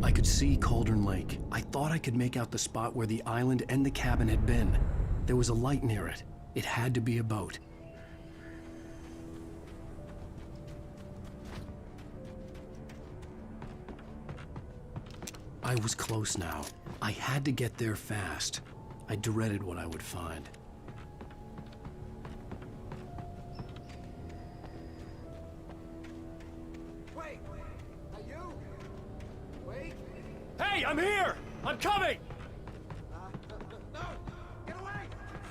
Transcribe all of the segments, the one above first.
I could see Cauldron Lake. I thought I could make out the spot where the island and the cabin had been. There was a light near it. It had to be a boat. I was close now. I had to get there fast. I dreaded what I would find. Wait! Are you? Wait! Hey, I'm here! I'm coming! No! Get away!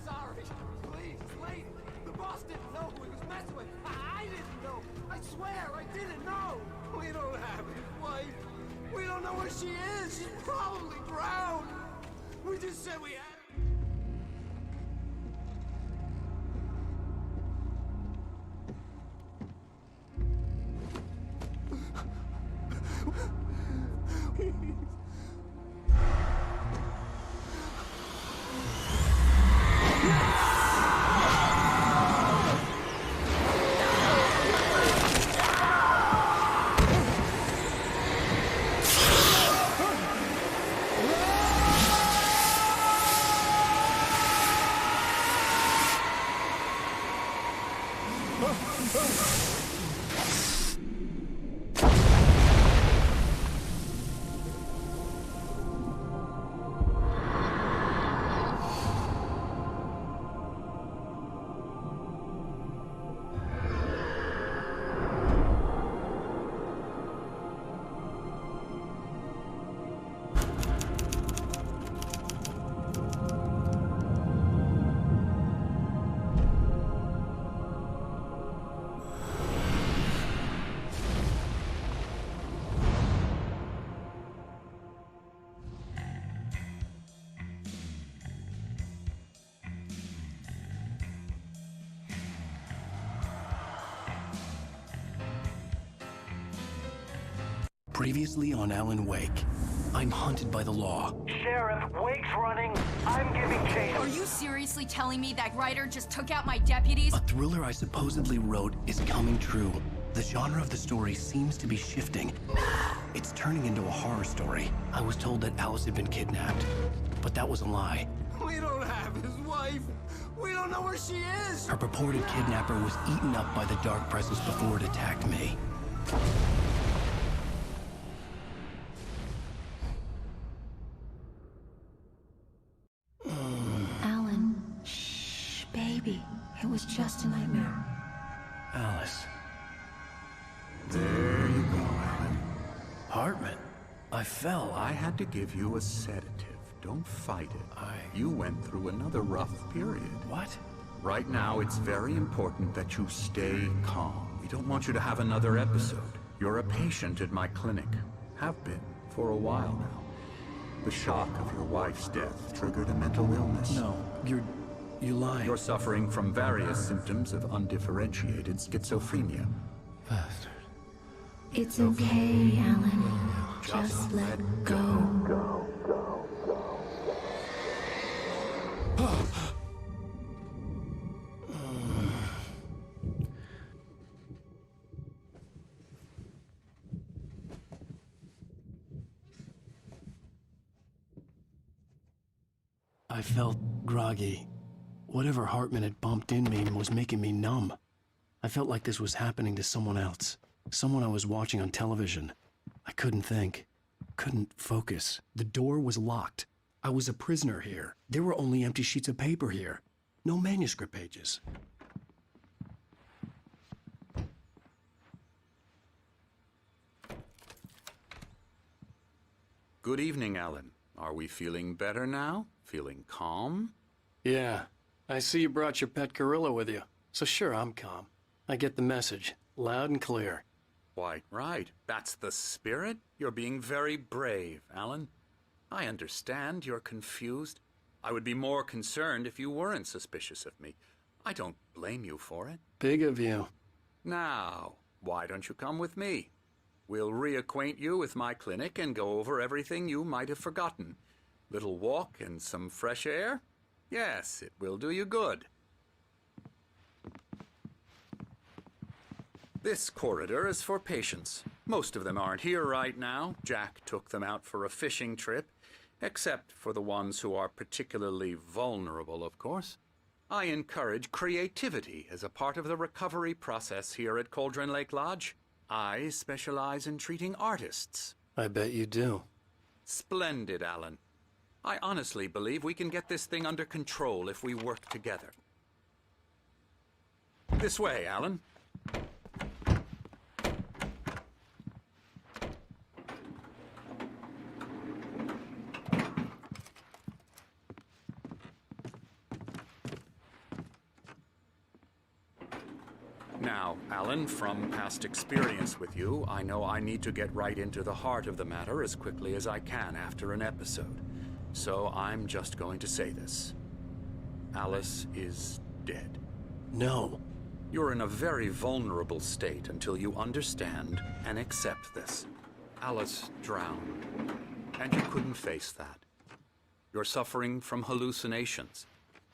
Sorry! Please, it's late! The boss didn't know who he was messing with! I didn't know! I swear, I didn't know! We don't have his wife! We don't know where she is! She's probably drowned! We just said we had... Previously on Alan Wake, I'm hunted by the law. Sheriff, Wake's running. I'm giving chase. Are you seriously telling me that writer just took out my deputies? A thriller I supposedly wrote is coming true. The genre of the story seems to be shifting. It's turning into a horror story. I was told that Alice had been kidnapped, but that was a lie. We don't have his wife! We don't know where she is! Her purported kidnapper was eaten up by the dark presence before it attacked me. Alan, shh, baby. It was just a nightmare. Alice. There you go, Alan. Hartman. I fell. I had to give you a sedative. Don't fight it. You went through another rough period. What? Right now, it's very important that you stay calm. We don't want you to have another episode. You're a patient at my clinic. Have been for a while now. The shock of your wife's death triggered a mental illness. No, you're lying. You're suffering from various symptoms of undifferentiated schizophrenia. Bastard. It's okay, Alan. Just let go. I felt groggy. Whatever Hartman had bumped in me was making me numb. I felt like this was happening to someone else. Someone I was watching on television. I couldn't think. Couldn't focus. The door was locked. I was a prisoner here. There were only empty sheets of paper here. No manuscript pages. Good evening, Alan. Are we feeling better now? Feeling calm? Yeah. I see you brought your pet gorilla with you. So sure, I'm calm. I get the message. Loud and clear. Quite right. That's the spirit. You're being very brave, Alan. I understand you're confused. I would be more concerned if you weren't suspicious of me. I don't blame you for it. Big of you. Now, why don't you come with me? We'll reacquaint you with my clinic and go over everything you might have forgotten. Little walk and some fresh air? Yes, it will do you good. This corridor is for patients. Most of them aren't here right now. Jack took them out for a fishing trip, except for the ones who are particularly vulnerable, of course. I encourage creativity as a part of the recovery process here at Cauldron Lake Lodge. I specialize in treating artists. I bet you do. Splendid, Alan. I honestly believe we can get this thing under control if we work together. This way, Alan. Now, Alan, from past experience with you, I know I need to get right into the heart of the matter as quickly as I can after an episode. So I'm just going to say this. Alice is dead. No. You're in a very vulnerable state until you understand and accept this. Alice drowned, and you couldn't face that. You're suffering from hallucinations,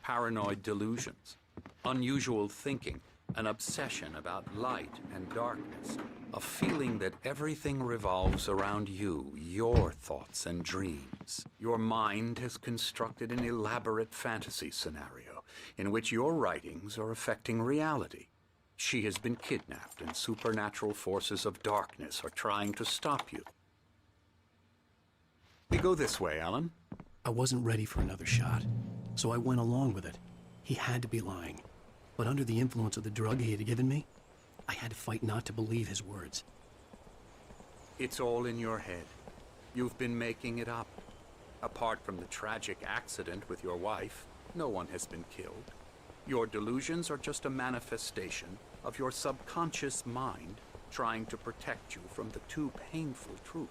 paranoid delusions, unusual thinking, an obsession about light and darkness, a feeling that everything revolves around you, your thoughts and dreams. Your mind has constructed an elaborate fantasy scenario in which your writings are affecting reality. She has been kidnapped and supernatural forces of darkness are trying to stop you. We go this way, Alan. I wasn't ready for another shot, so I went along with it. He had to be lying. But under the influence of the drug he had given me, I had to fight not to believe his words. It's all in your head. You've been making it up. Apart from the tragic accident with your wife, no one has been killed. Your delusions are just a manifestation of your subconscious mind trying to protect you from the too painful truth.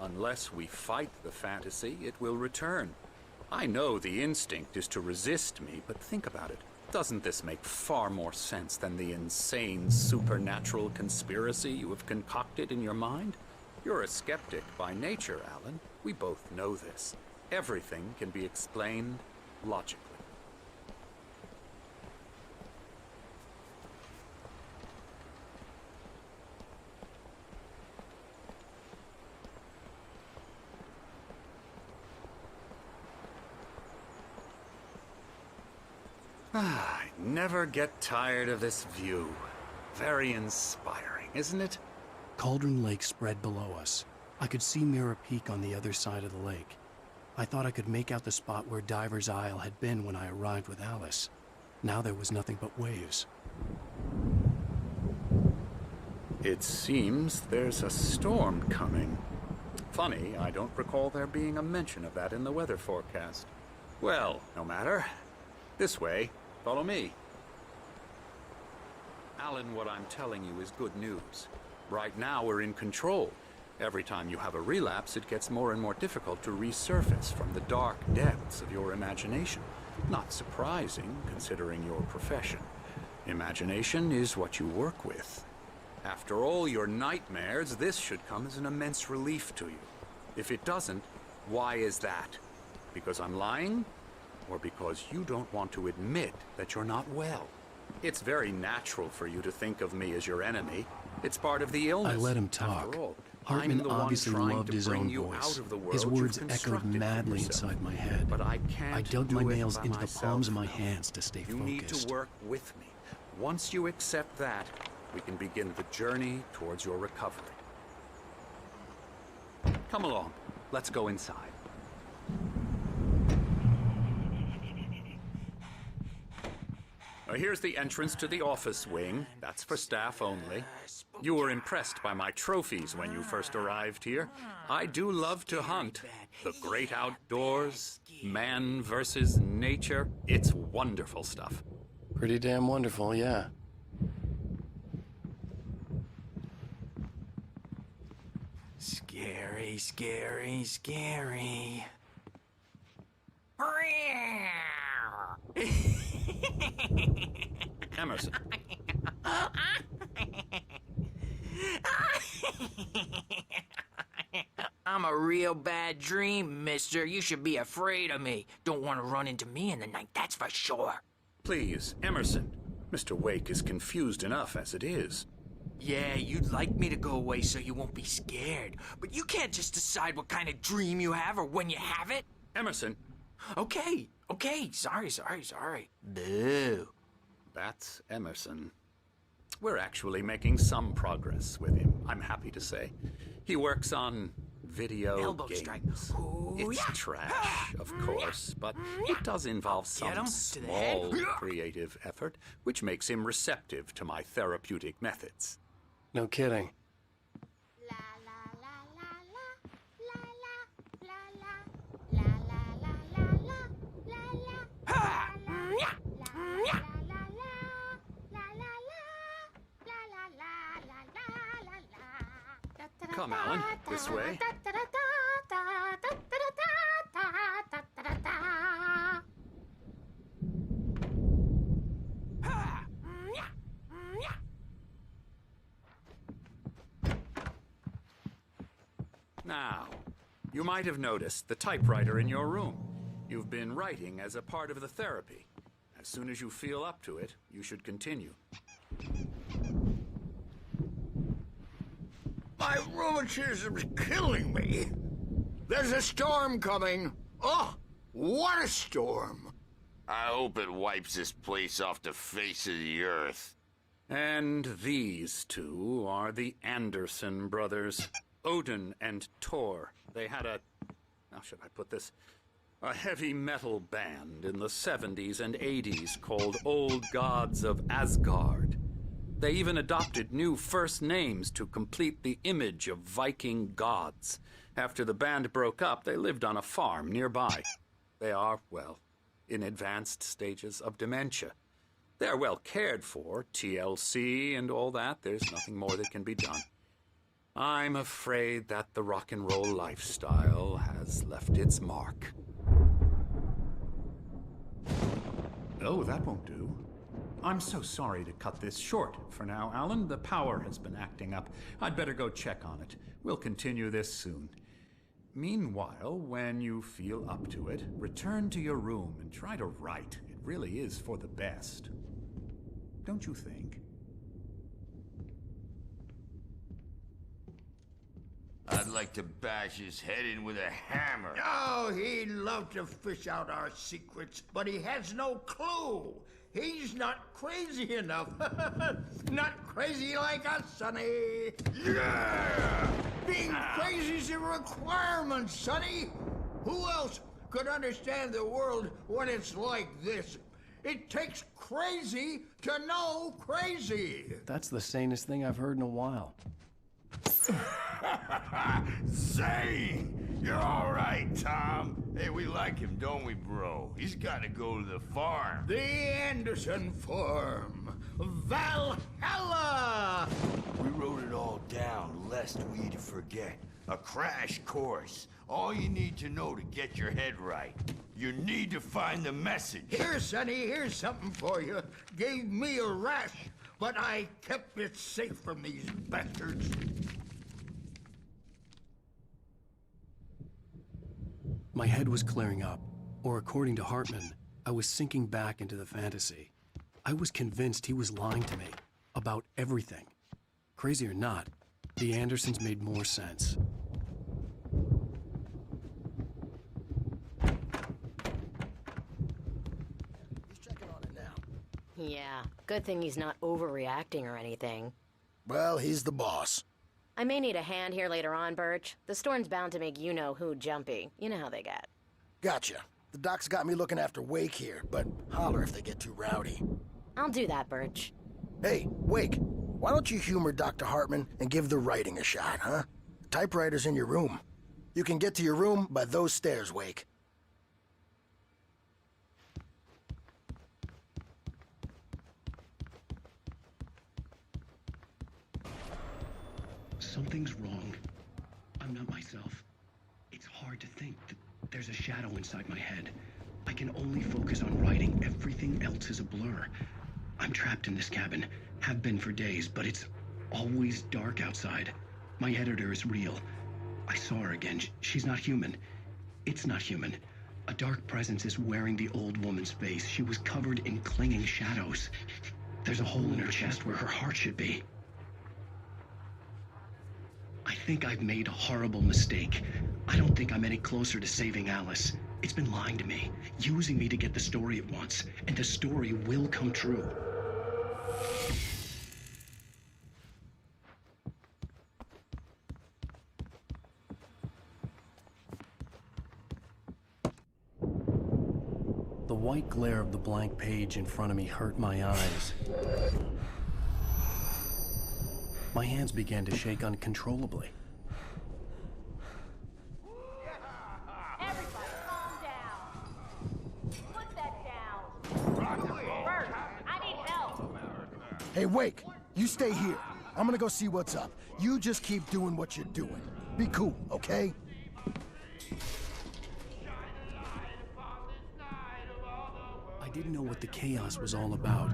Unless we fight the fantasy, it will return. I know the instinct is to resist me, but think about it. Doesn't this make far more sense than the insane supernatural conspiracy you have concocted in your mind? You're a skeptic by nature, Alan. We both know this. Everything can be explained logically. I never get tired of this view. Very inspiring, isn't it? Cauldron Lake spread below us. I could see Mirror Peak on the other side of the lake. I thought I could make out the spot where Diver's Isle had been when I arrived with Alice. Now there was nothing but waves. It seems there's a storm coming. Funny, I don't recall there being a mention of that in the weather forecast. Well, no matter. This way. Follow me. Alan, what I'm telling you is good news. Right now, we're in control. Every time you have a relapse, it gets more and more difficult to resurface from the dark depths of your imagination. Not surprising, considering your profession. Imagination is what you work with. After all your nightmares, this should come as an immense relief to you. If it doesn't, why is that? Because I'm lying? Or because you don't want to admit that you're not well? It's very natural for you to think of me as your enemy. It's part of the illness. I let him talk. After all, Hartman I'm the one obviously trying loved to his bring own you voice. out of the world His you've words echoed constructed for madly yourself. inside my head. But I can't I dug do my it nails by into the myself. palms of my hands to stay You focused. need to work with me. Once you accept that, we can begin the journey towards your recovery. Come along. Let's go inside. Here's the entrance to the office wing. That's for staff only. You were impressed by my trophies when you first arrived here. I do love to hunt. The great outdoors, man versus nature. It's wonderful stuff. Pretty damn wonderful, yeah. Scary, scary, scary. Emerson. I'm a real bad dream, mister. You should be afraid of me. Don't want to run into me in the night, that's for sure. Please, Emerson. Mr. Wake is confused enough as it is. Yeah, you'd like me to go away so you won't be scared. But you can't just decide what kind of dream you have or when you have it. Emerson, Okay, sorry. Boo. that's Emerson. We're actually making some progress with him, I'm happy to say. He works on video Elbow games. strike. Ooh, It's yeah. trash, of course, but it does involve Get him some to the head. small creative effort, which makes him receptive to my therapeutic methods. No kidding. Come, Alan, this way. Now, you might have noticed the typewriter in your room. You've been writing as a part of the therapy. As soon as you feel up to it, you should continue. My rheumatism's killing me. There's a storm coming. Oh, what a storm. I hope it wipes this place off the face of the earth. And these two are the Anderson brothers, Odin and Thor. They had how should I put this? A heavy metal band in the 70s and 80s called Old Gods of Asgard. They even adopted new first names to complete the image of Viking gods. After the band broke up, they lived on a farm nearby. They are, well, in advanced stages of dementia. They're well cared for, TLC and all that. There's nothing more that can be done. I'm afraid that the rock and roll lifestyle has left its mark. Oh, that won't do. I'm so sorry to cut this short for now, Alan. The power has been acting up. I'd better go check on it. We'll continue this soon. Meanwhile, when you feel up to it, return to your room and try to write. It really is for the best. Don't you think? I'd like to bash his head in with a hammer. Oh, he'd love to fish out our secrets, but he has no clue. He's not crazy enough. Not crazy like us, Sonny. Yeah! Being crazy's a requirement, Sonny. Who else could understand the world when it's like this? It takes crazy to know crazy. That's the sanest thing I've heard in a while. Zane! You're all right, Tom. Hey, we like him, don't we, bro? He's got to go to the farm. The Anderson Farm. Valhalla! We wrote it all down, lest we'd forget. A crash course. All you need to know to get your head right. You need to find the message. Here, Sonny, here's something for you. Gave me a rash, but I kept it safe from these bastards. My head was clearing up, or according to Hartman, I was sinking back into the fantasy. I was convinced he was lying to me about everything. Crazy or not, The Andersons made more sense. He's checking on it now. Yeah, good thing he's not overreacting or anything. Well, he's the boss. I may need a hand here later on, Birch. The storm's bound to make you-know-who jumpy. You know how they get. Gotcha. The doc's got me looking after Wake here, but holler if they get too rowdy. I'll do that, Birch. Hey, Wake, why don't you humor Dr. Hartman and give the writing a shot, huh? The typewriter's in your room. You can get to your room by those stairs, Wake. Something's wrong. I'm not myself. It's hard to think that there's a shadow inside my head. I can only focus on writing. Everything else is a blur. I'm trapped in this cabin. Have been for days, but it's always dark outside. My editor is real. I saw her again. She's not human. It's not human. A dark presence is wearing the old woman's face. She was covered in clinging shadows. There's a hole in her chest where her heart should be. I think I've made a horrible mistake. I don't think I'm any closer to saving Alice. It's been lying to me, using me to get the story it wants, and the story will come true. The white glare of the blank page in front of me hurt my eyes. My hands began to shake uncontrollably. Everybody, calm down. Put that down. Bert, I need help. Hey, Wake, you stay here. I'm gonna go see what's up. You just keep doing what you're doing. Be cool, okay? I didn't know what the chaos was all about,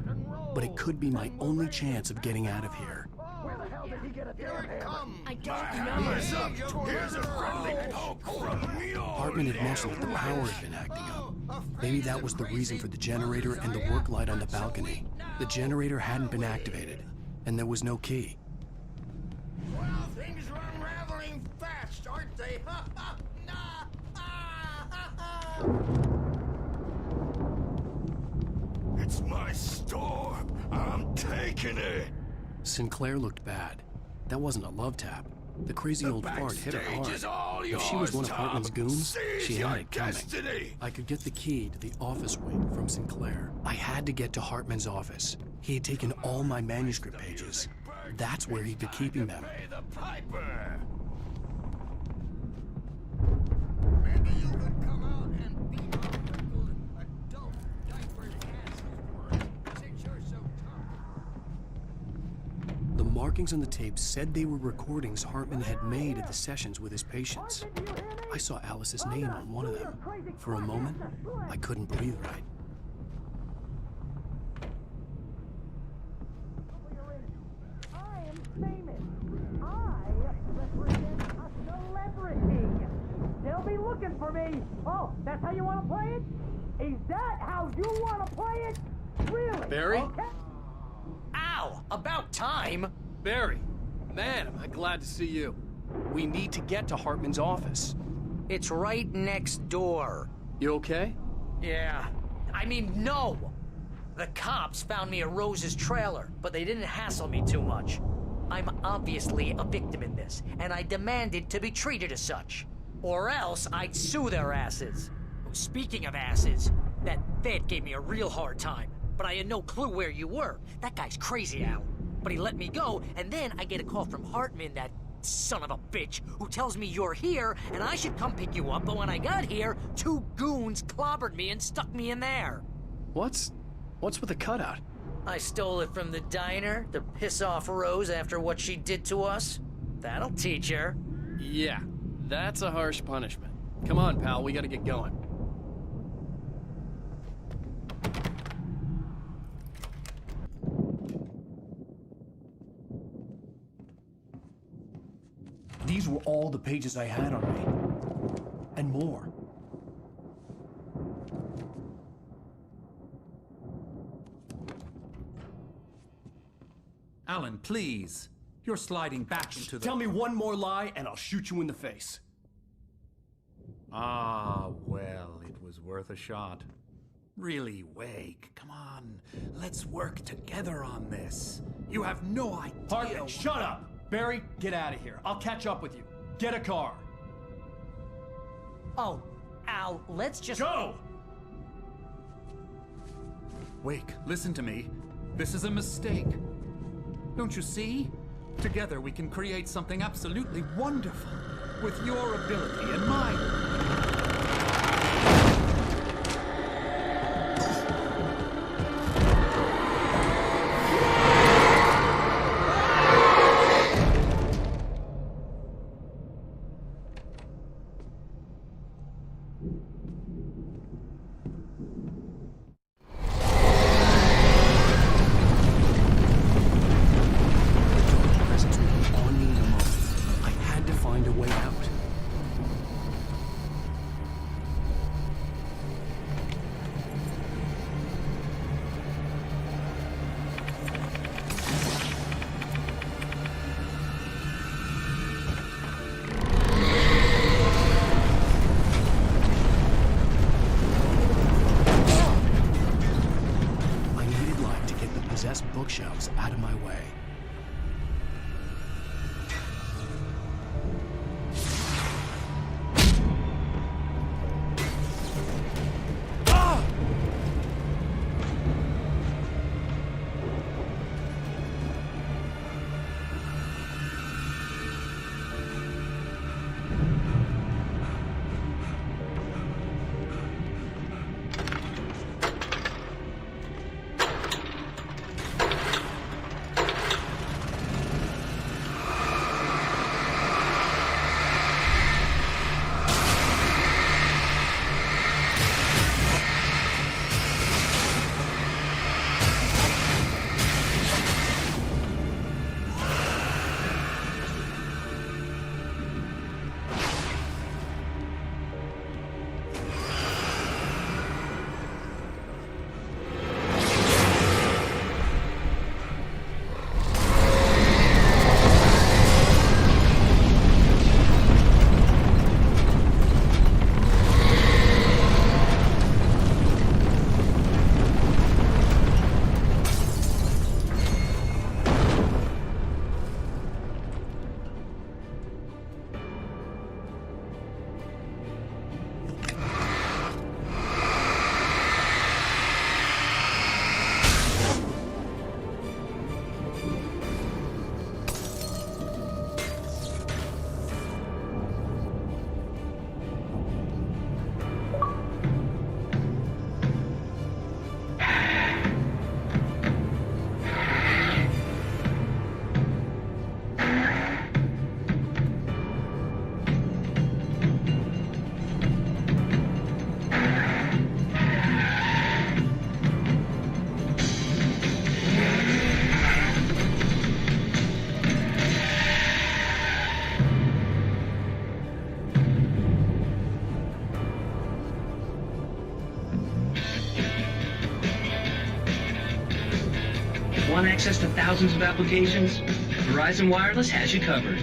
but it could be my only chance of getting out of here. I don't know. Here's a friendly poke from me. Hartman had mentioned that the power had been acting up. Maybe that was the reason for the generator and the work light on the balcony. The generator hadn't been activated, and there was no key. Well, things are unraveling fast, aren't they? It's my store. I'm taking it. Sinclair looked bad. That wasn't a love tap. The crazy old fart hit her backstage is all hard. If she was one of yours, Hartman's Tom. goons, Seize she your had it coming. destiny. I could get the key to the office wing from Sinclair. I had to get to Hartman's office. He had taken all my manuscript pages. That's where he'd be keeping them. Pay the piper. Maybe you could come out and be our good adult diapered asses for us, since you're so tough. The markings on the tape said they were recordings Hartman had made at the sessions with his patients. I saw Alice's name on one of them. For a moment, I couldn't breathe right. I am famous. I represent a celebrity. They'll be looking for me. Oh, that's how you want to play it? Is that how you want to play it? Really? Barry? Okay. Ow! About time! Barry, man, am I glad to see you. We need to get to Hartman's office. It's right next door. You okay? Yeah. I mean, no! The cops found me at Rose's trailer, but they didn't hassle me too much. I'm obviously a victim in this, and I demanded to be treated as such. Or else I'd sue their asses. Speaking of asses, that vet gave me a real hard time, but I had no clue where you were. That guy's crazy, Al. But he let me go, and then I get a call from Hartman, that son of a bitch, who tells me you're here, and I should come pick you up, but when I got here, 2 goons clobbered me and stuck me in there. What's with the cutout? I stole it from the diner to piss off Rose after what she did to us. That'll teach her. Yeah, that's a harsh punishment. Come on, pal, we gotta get going. These were all the pages I had on me. And more. Alan, please. You're sliding back into the... Tell me one more lie and I'll shoot you in the face. Ah, well, it was worth a shot. Really, Wake, come on. Let's work together on this. You have no idea... Hartman, shut up! Barry, get out of here. I'll catch up with you. Get a car. Oh, Al, let's just... Go! Wake, listen to me. This is a mistake. Don't you see? Together we can create something absolutely wonderful. With your ability and mine. Bookshelves out of my way. Want access to thousands of applications? Verizon Wireless has you covered.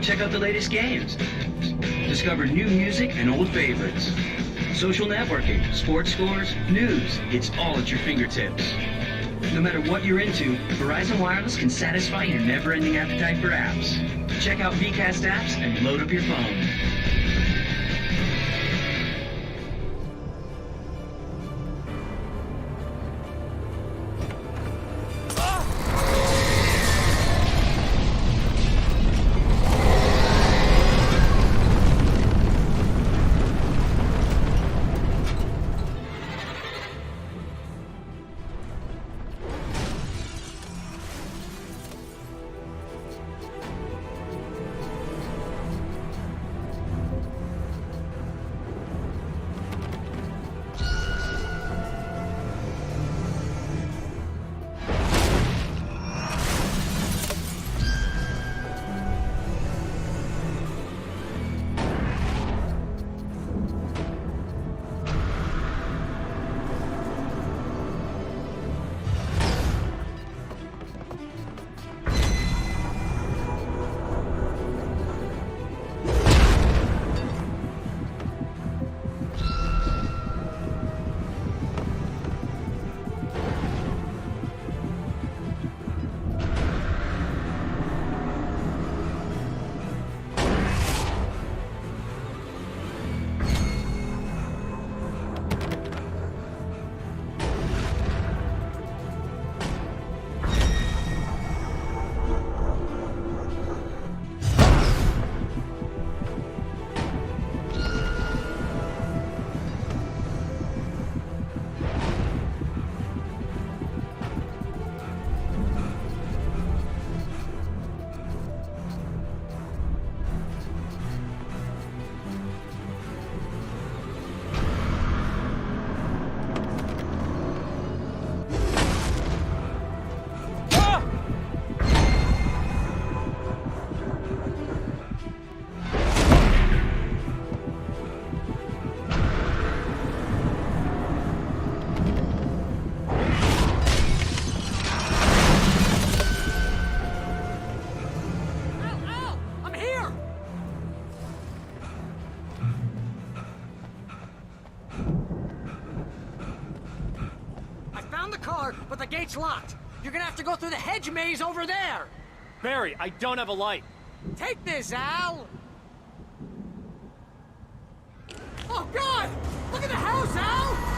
Check out the latest games. Discover new music and old favorites. Social networking, sports scores, news. It's all at your fingertips. No matter what you're into, Verizon Wireless can satisfy your never-ending appetite for apps. Check out VCast apps and load up your phone. car, but the gate's locked. You're gonna have to go through the hedge maze over there. Barry, I don't have a light. Take this, Al. Oh, God! Look at the house, Al!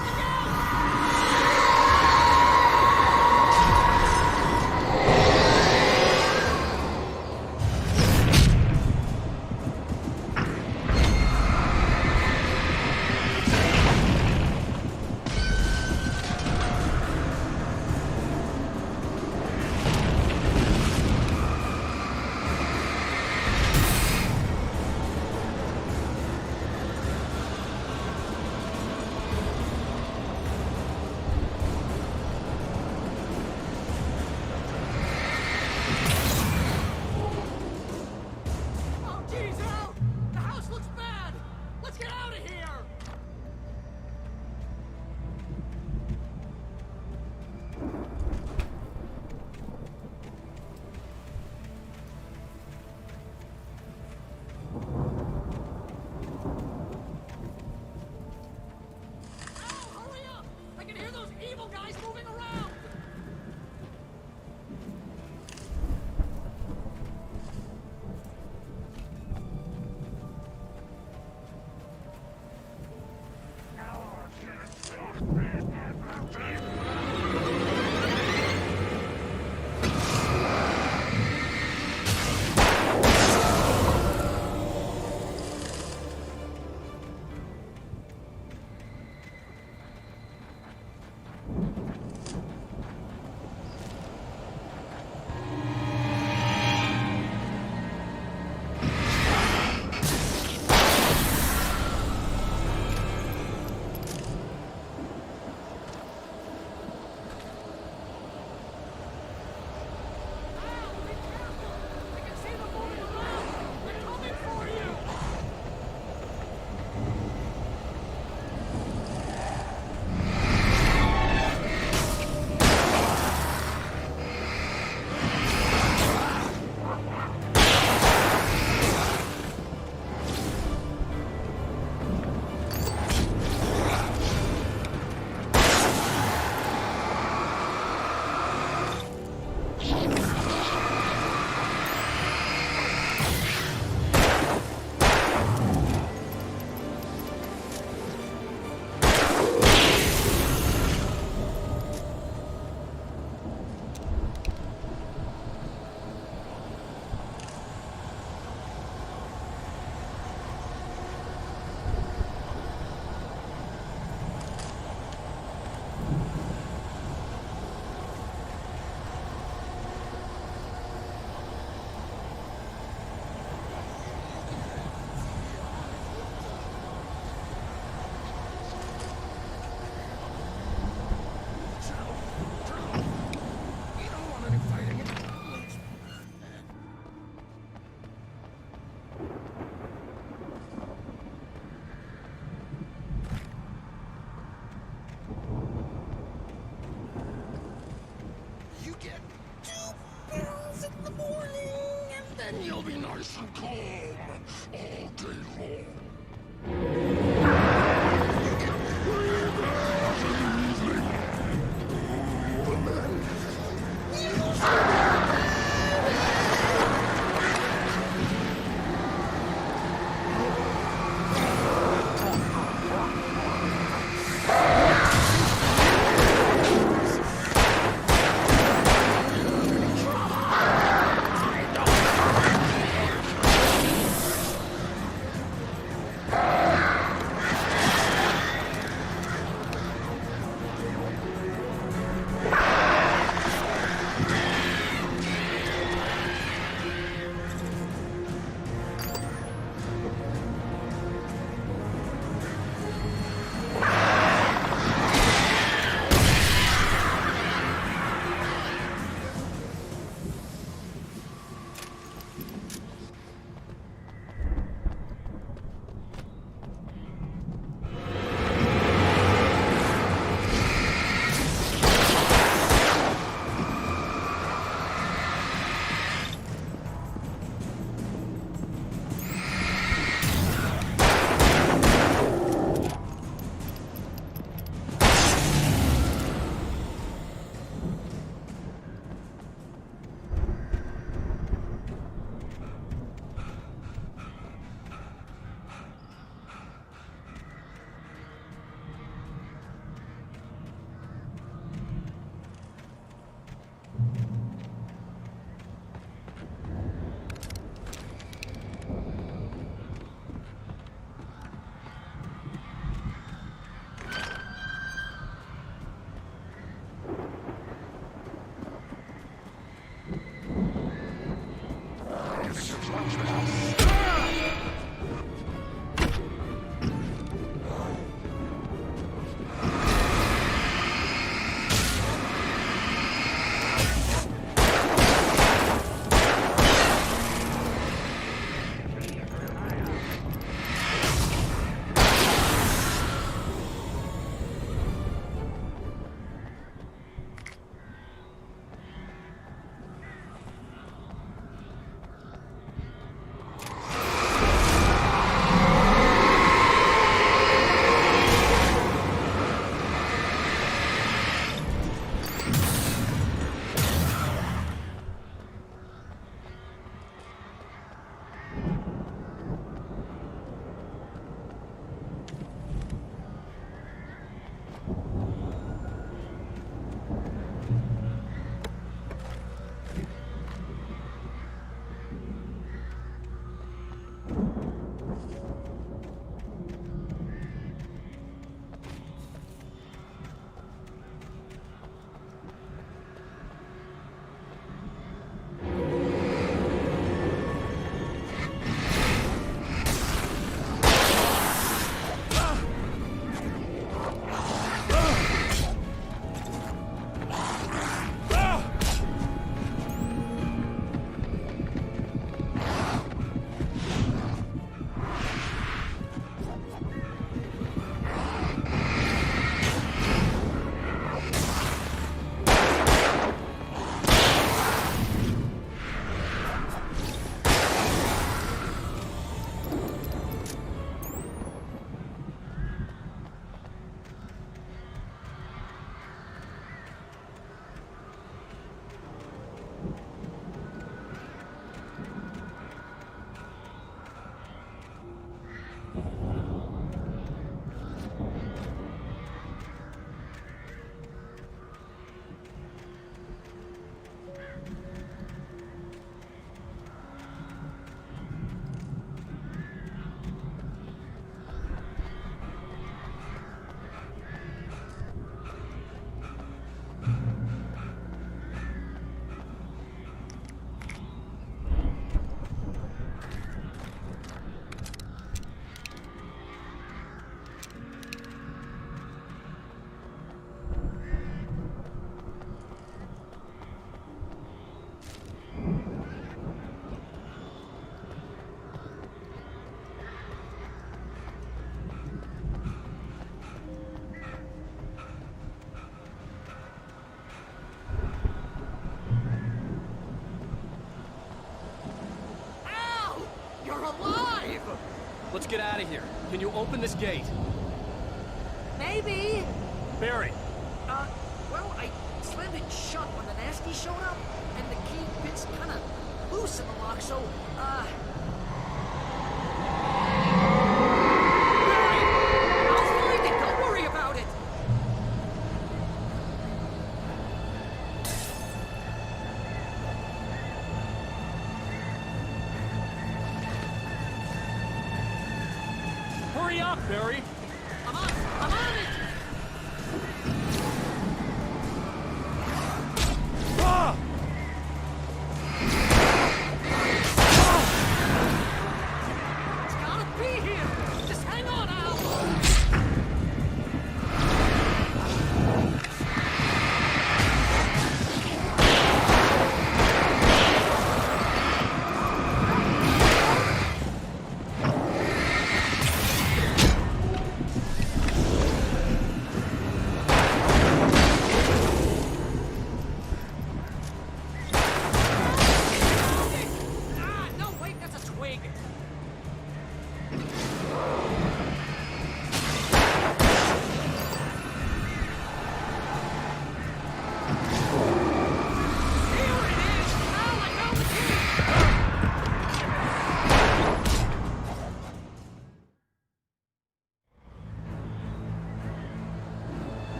Let's get out of here. Can you open this gate? Maybe. Barry. Well, I slammed it shut when the nasty showed up, and the key fits kind of loose in the lock, so, Barry! I'll find it, don't worry about it! Hurry up, Barry! I'm on it! Ah! It's gotta be here! Just hang on, Al! No, wait, that's a twig!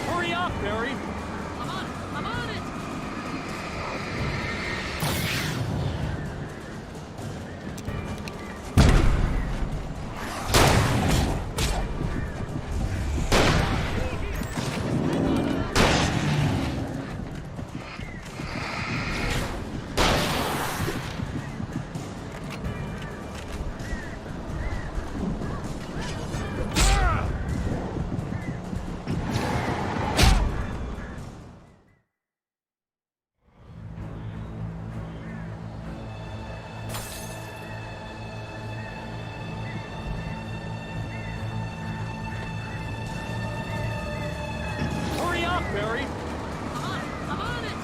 Hurry up, Barry! I'm on it! Hurry up, Barry! I'm on it!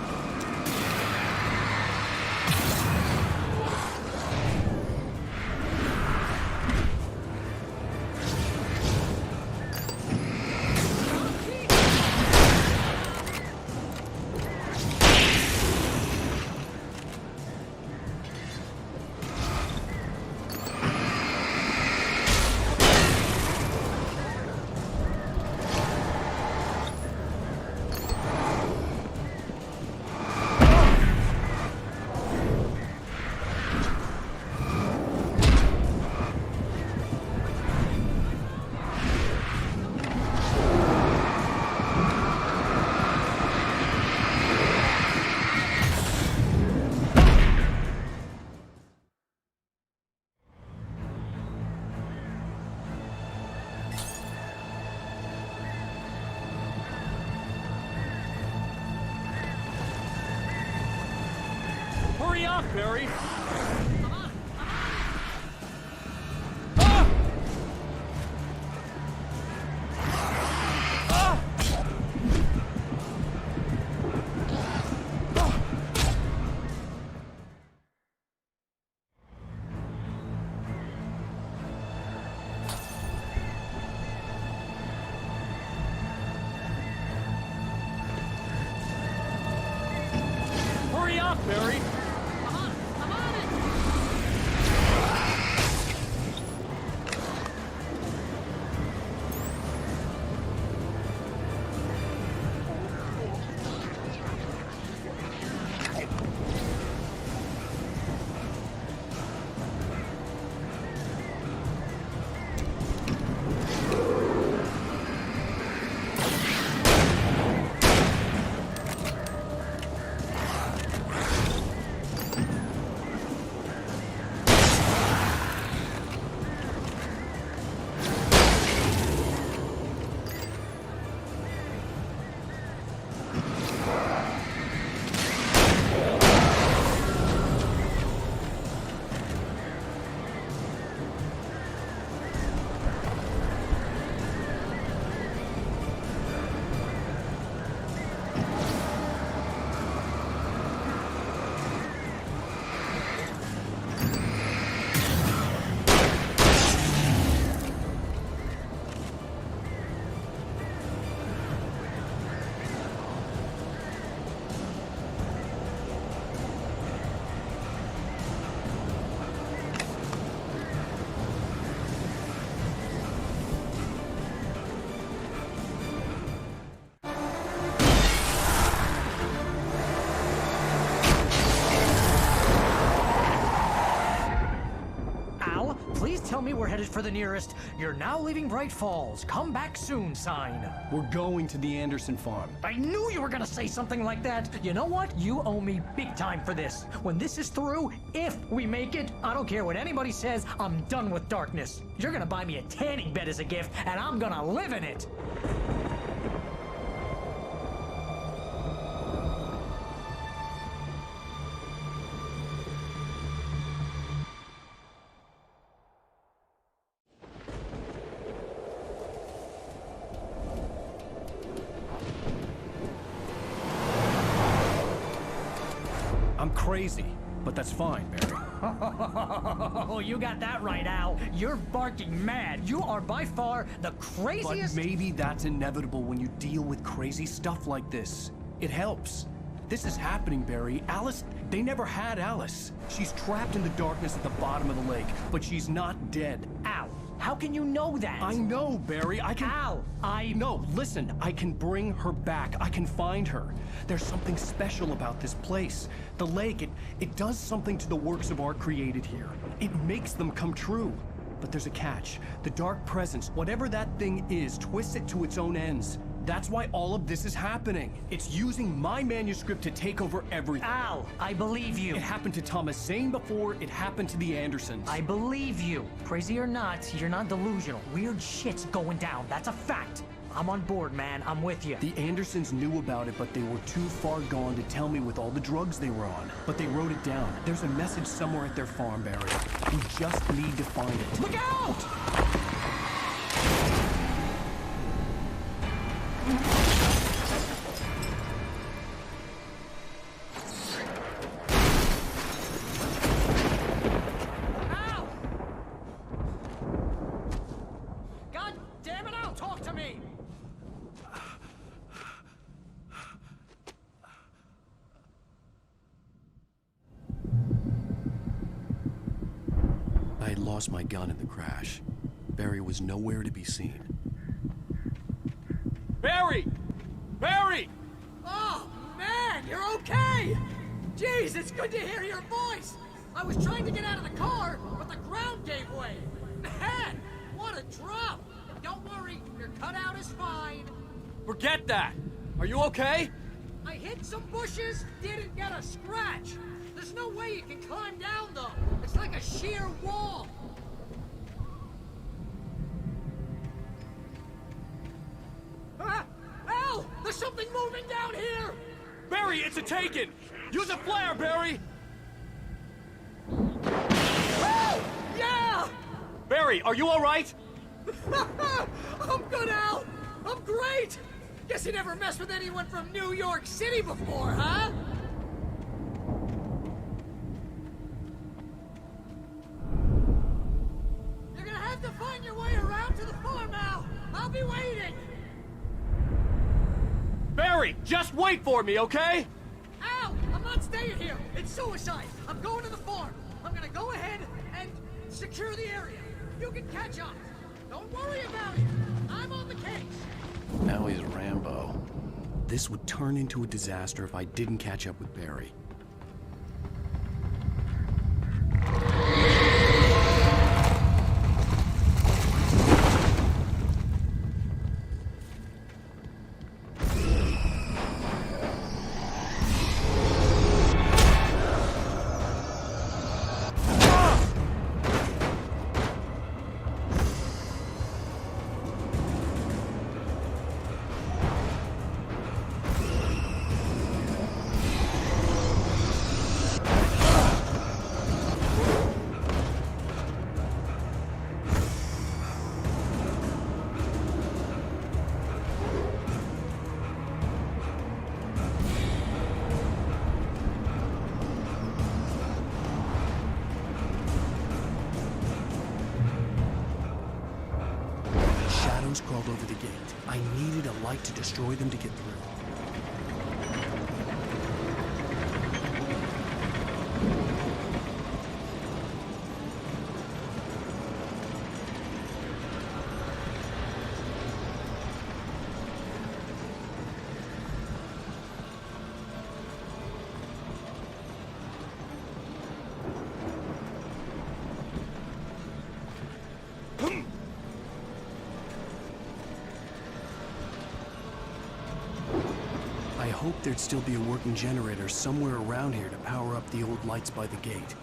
Hurry up, Barry! Hurry up, Barry! I'm on it! headed for the nearest "You're now leaving Bright Falls. Come back soon" sign. We're going to the Anderson farm. I knew you were gonna say something like that. You know what? You owe me big time for this. When this is through, if we make it, I don't care what anybody says, I'm done with darkness. You're gonna buy me a tanning bed as a gift, and I'm gonna live in it. I'm crazy, but that's fine, Barry. Oh, you got that right, Al. You're barking mad. You are by far the craziest... But maybe that's inevitable when you deal with crazy stuff like this. It helps. This is happening, Barry. Alice, they never had Alice. She's trapped in the darkness at the bottom of the lake, but she's not dead. Al, how can you know that? I know, Barry. I can... Al, No, listen. I can bring her back. I can find her. There's something special about this place. The lake, it does something to the works of art created here. It makes them come true. But there's a catch. The dark presence, whatever that thing is, twists it to its own ends. That's why all of this is happening. It's using my manuscript to take over everything. Al, I believe you. It happened to Thomas Zane before it happened to the Andersons. I believe you. Crazy or not, you're not delusional. Weird shit's going down. That's a fact. I'm on board, man. I'm with you. The Andersons knew about it, but they were too far gone to tell me with all the drugs they were on. But they wrote it down. There's a message somewhere at their farm, Barry. We just need to find it. Look out! Ow! God damn it, Al, talk to me! I had lost my gun in the crash. Barry was nowhere to be seen. Barry! Barry! Oh, man, you're okay! Jeez, it's good to hear your voice! I was trying to get out of the car, but the ground gave way. Man, what a drop! Don't worry, your cutout is fine. Forget that! Are you okay? I hit some bushes, didn't get a scratch. There's no way you can climb down, though. It's like a sheer wall. Ah! Al! There's something moving down here! Barry, it's a taken! Use a flare, Barry! Oh! Yeah! Barry, are you all right? I'm good, Al! I'm great! Guess you never messed with anyone from New York City before, huh? You're gonna have to find your way around to the farm, Al! I'll be waiting! Barry, just wait for me, okay? Al! I'm not staying here! It's suicide! I'm going to the farm! I'm gonna go ahead and secure the area. You can catch up. Don't worry about it. I'm on the case. Now he's Rambo. This would turn into a disaster if I didn't catch up with Barry. Crawled over the gate. I needed a light to destroy them to get through. hoped there'd still be a working generator somewhere around here to power up the old lights by the gate.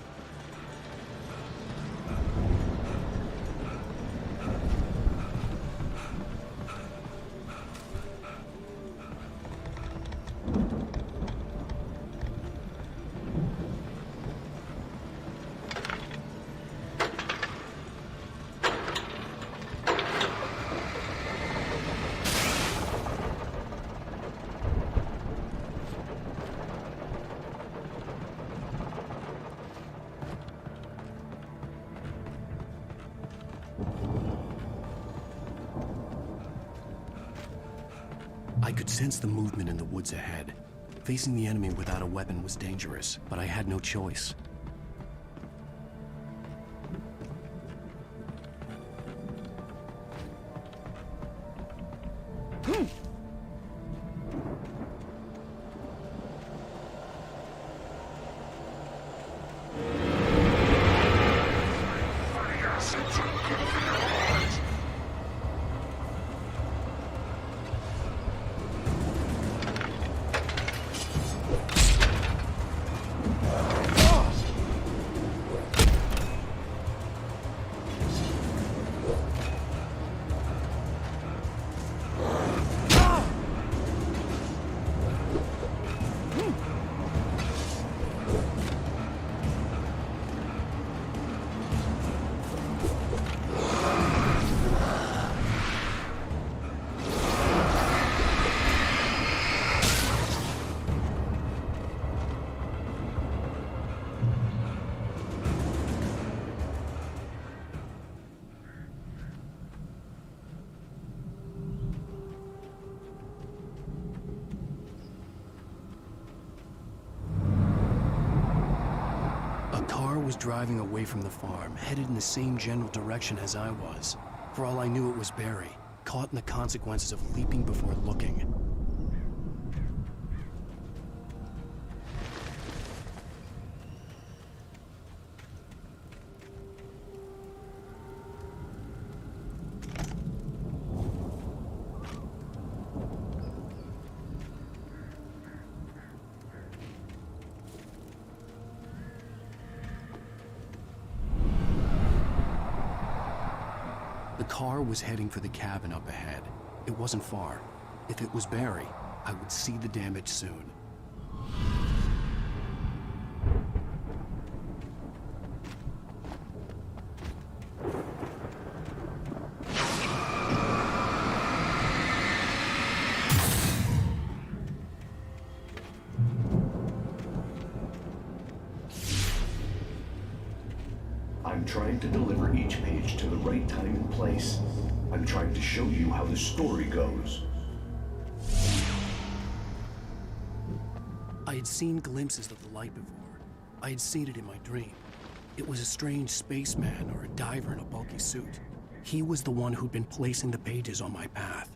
I could sense the movement in the woods ahead. Facing the enemy without a weapon was dangerous, but I had no choice. Was driving away from the farm, headed in the same general direction as I was. For all I knew, it was Barry, caught in the consequences of leaping before looking. The car was heading for the cabin up ahead. It wasn't far. If it was Barry, I would see the damage soon. I'm trying to deliver each page to the right time and place. I'm trying to show you how the story goes. I had seen glimpses of the light before. I had seen it in my dream. It was a strange spaceman or a diver in a bulky suit. He was the one who'd been placing the pages on my path.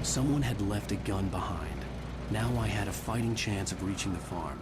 Someone had left a gun behind. Now I had a fighting chance of reaching the farm.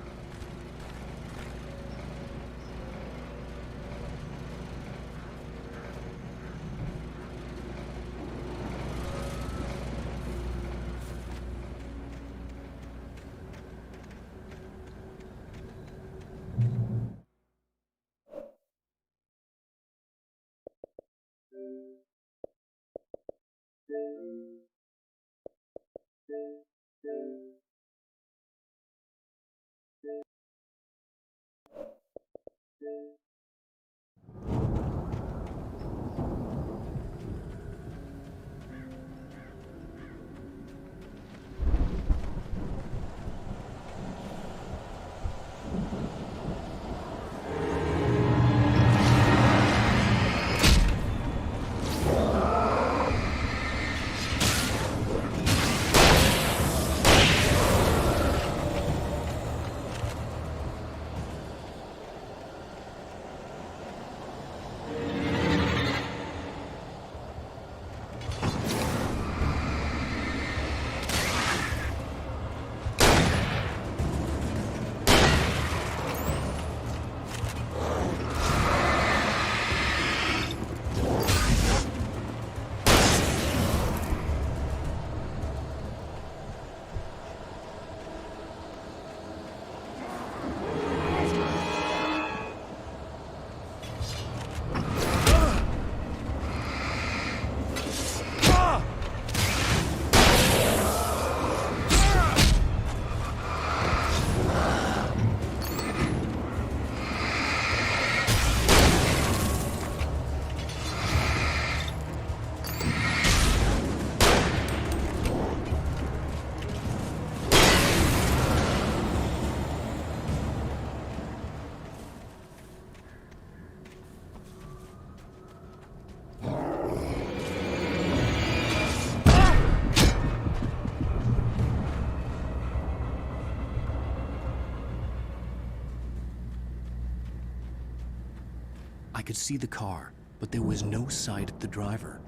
I could see the car, but there was no sight of the driver.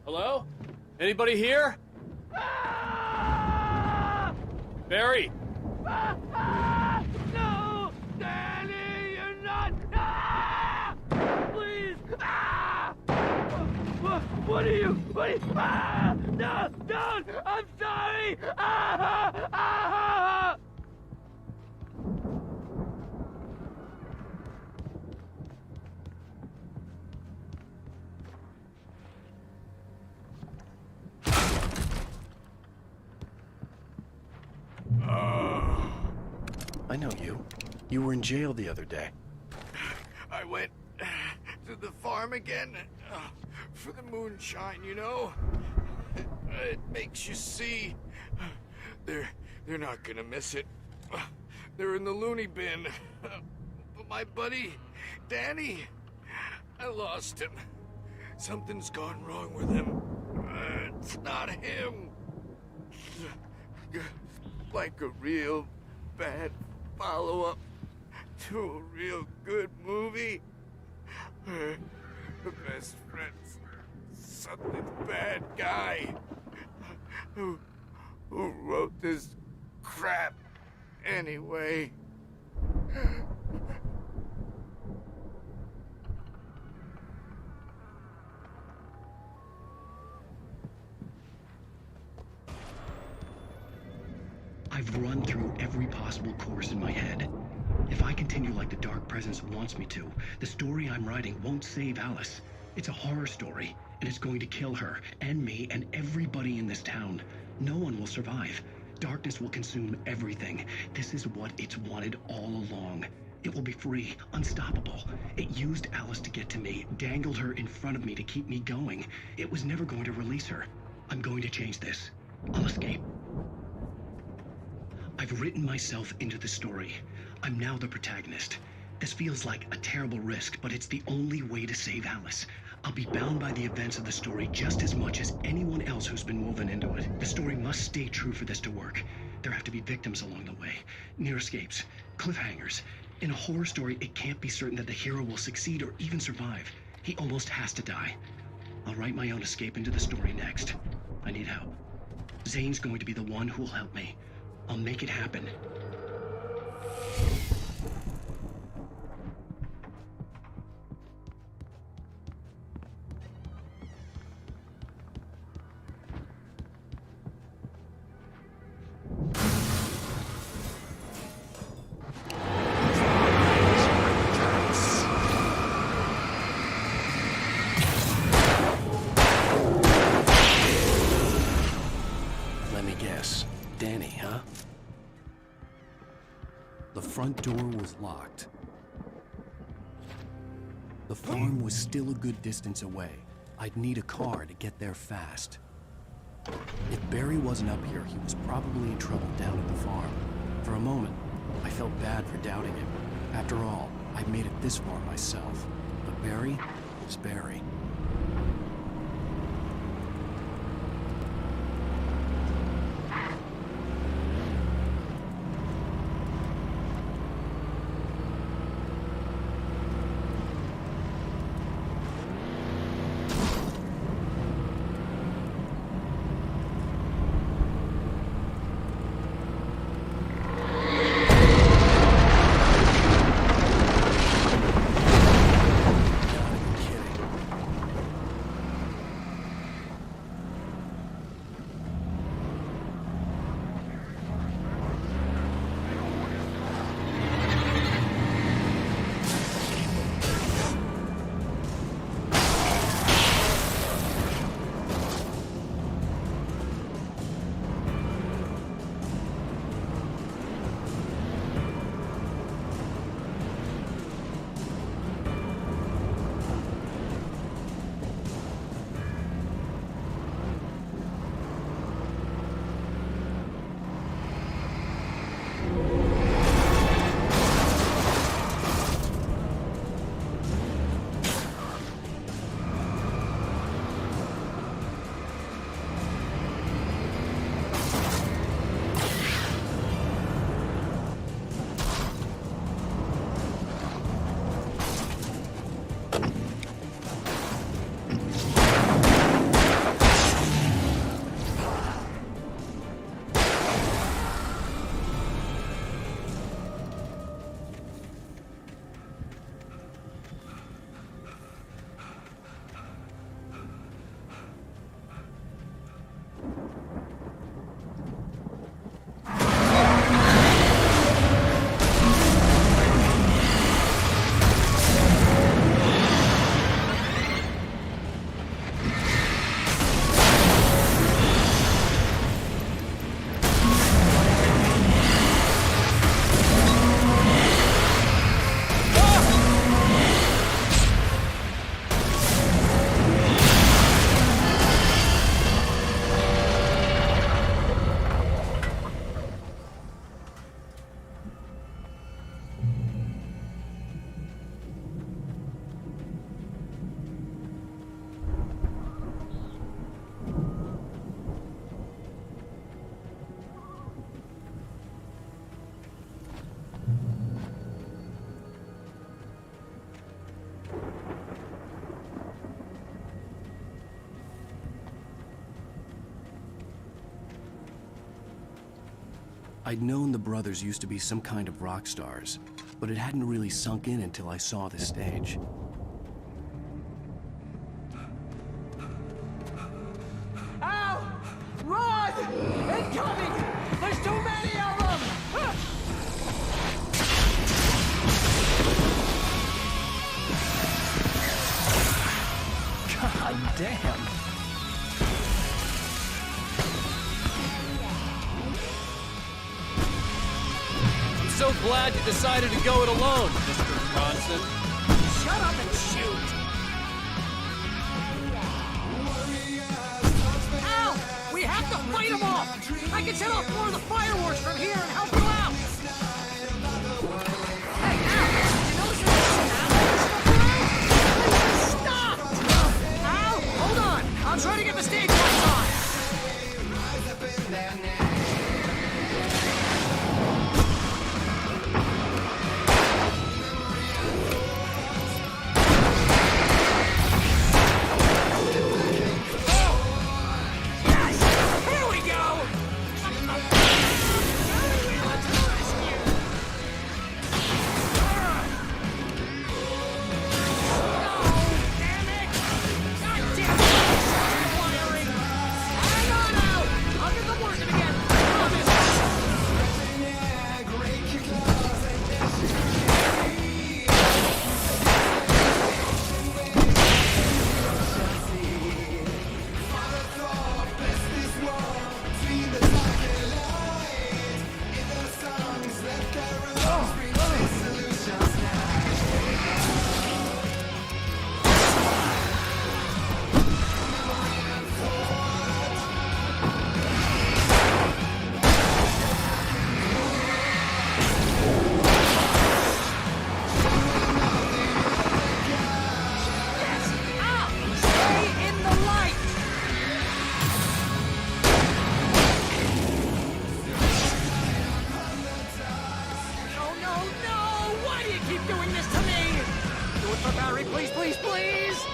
Hello? Anybody here? Barry! No! Danny, you're not! Please! What are you? No! Don't! I'm sorry! I know you. You were in jail the other day. I went to the farm again for the moonshine, you know? It makes you see. They're not gonna miss it. They're in the loony bin. But my buddy, Danny, I lost him. Something's gone wrong with him. It's not him. Like a real bad follow-up to a real good movie. The best friend's suddenly the bad guy who wrote this crap anyway. I've run through every possible course in my head. If I continue like the Dark Presence wants me to, the story I'm writing won't save Alice. It's a horror story, and it's going to kill her, and me, and everybody in this town. No one will survive. Darkness will consume everything. This is what it's wanted all along. It will be free, unstoppable. It used Alice to get to me, dangled her in front of me to keep me going. It was never going to release her. I'm going to change this. I'll escape. I've written myself into the story. I'm now the protagonist. This feels like a terrible risk, but it's the only way to save Alice. I'll be bound by the events of the story just as much as anyone else who's been woven into it. The story must stay true for this to work. There have to be victims along the way, near escapes, cliffhangers. In a horror story, it can't be certain that the hero will succeed or even survive. He almost has to die. I'll write my own escape into the story next. I need help. Zane's going to be the one who will help me. I'll make it happen. front door was locked. The farm was still a good distance away. I'd need a car to get there fast. If Barry wasn't up here, he was probably in trouble down at the farm. For a moment, I felt bad for doubting him. After all, I'd made it this far myself. But Barry was Barry. I'd known the brothers used to be some kind of rock stars, but it hadn't really sunk in until I saw the stage. Ow! Run! Incoming! There's too many of them! God damn. So glad you decided to go it alone, Mr. Bronson. Shut up and shoot! Ow! We have to fight them off! I can set off more of the fireworks from here and help you out! Hey, Al! You notice there's stop! Al, hold on! I'm trying to get the stage lights on! Barry, please, please, please!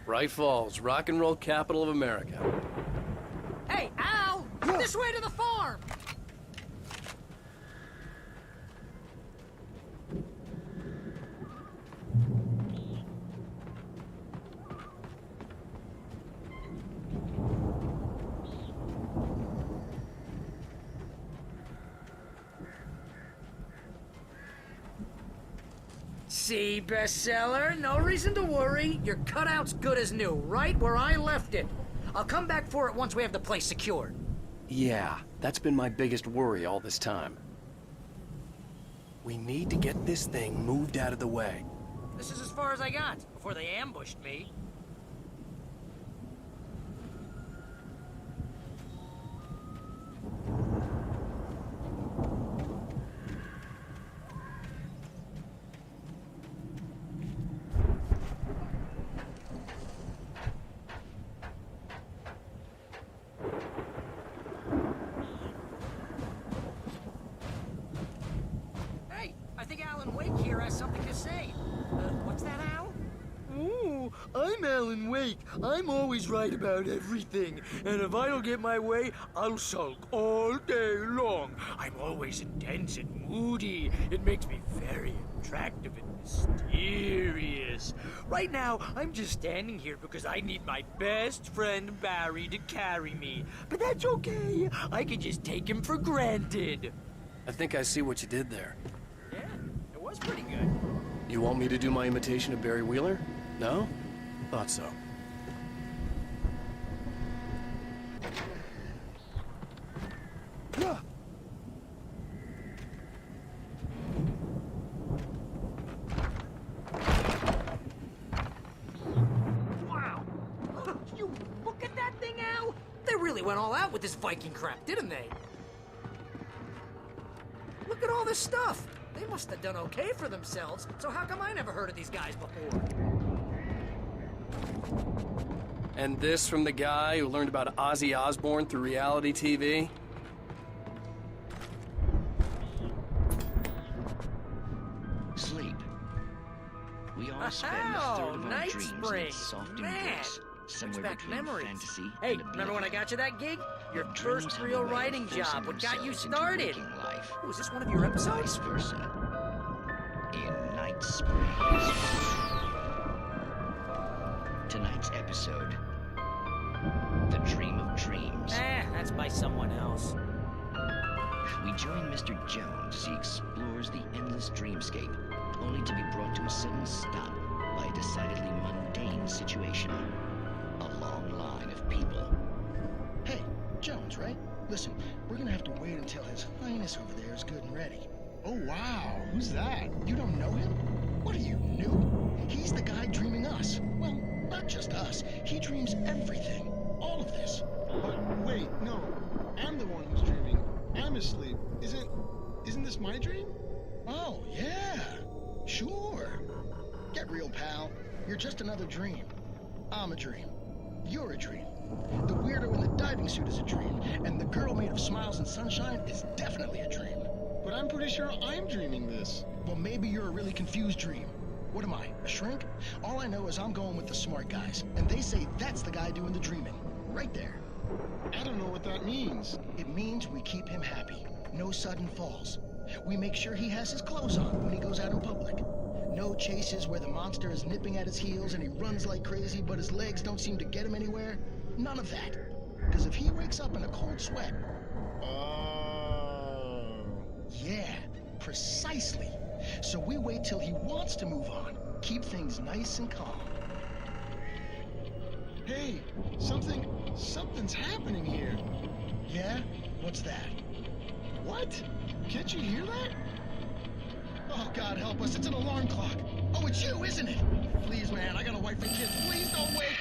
Bright Falls, rock and roll capital of America. Hey, Al! This way to the farm! See, bestseller? No reason to worry. Your cutout's good as new, right where I left it. I'll come back for it once we have the place secured. Yeah, that's been my biggest worry all this time. We need to get this thing moved out of the way. This is as far as I got, before they ambushed me. Wake here has something to say. What's that, Al? Ooh, I'm Alan Wake. I'm always right about everything. And if I don't get my way, I'll sulk all day long. I'm always intense and moody. It makes me very attractive and mysterious. Right now, I'm just standing here because I need my best friend Barry to carry me. But that's okay. I can just take him for granted. I think I see what you did there. It was pretty good. You want me to do my imitation of Barry Wheeler? No? Thought so. Wow! You look at that thing, Al! They really went all out with this Viking crap, didn't they? Look at all this stuff! They must have done okay for themselves, so how come I never heard of these guys before? And this from the guy who learned about Ozzy Osbourne through reality TV? Sleep. We all spend a third of our Night dreams in Springs. soft Man, embrace, somewhere back between memories. fantasy Hey, and remember when I got you that gig? Your dreams first have a real way of writing forcing job, what got you themselves into started? waking life. Was this one of your episodes? Vice versa. In Night Springs. Tonight's episode, The Dream of Dreams. That's by someone else. We join Mr. Jones as he explores the endless dreamscape, only to be brought to a sudden stop by a decidedly mundane situation. A long line of people Jones, right? Listen, we're gonna have to wait until His Highness over there is good and ready. Oh, wow. Who's that? You don't know him? What are you, new? He's the guy dreaming us. Well, not just us. He dreams everything. All of this. But wait, no. I'm the one who's dreaming. I'm asleep. Isn't this my dream? Oh, yeah. Sure. Get real, pal. You're just another dream. I'm a dream. You're a dream. The weirdo in the diving suit is a dream, and the girl made of smiles and sunshine is definitely a dream. But I'm pretty sure I'm dreaming this. Well, maybe you're a really confused dream. What am I, a shrink? All I know is I'm going with the smart guys, and they say that's the guy doing the dreaming. Right there. I don't know what that means. It means we keep him happy. No sudden falls. We make sure he has his clothes on when he goes out in public. No chases where the monster is nipping at his heels and he runs like crazy, but his legs don't seem to get him anywhere. None of that. Because if he wakes up in a cold sweat... Oh... Yeah, precisely. So we wait till he wants to move on. Keep things nice and calm. Hey, something's happening here. Yeah? What's that? What? Can't you hear that? Oh, God help us, it's an alarm clock. Oh, it's you, isn't it? Please, man, I got a wife and kids. Please don't wake.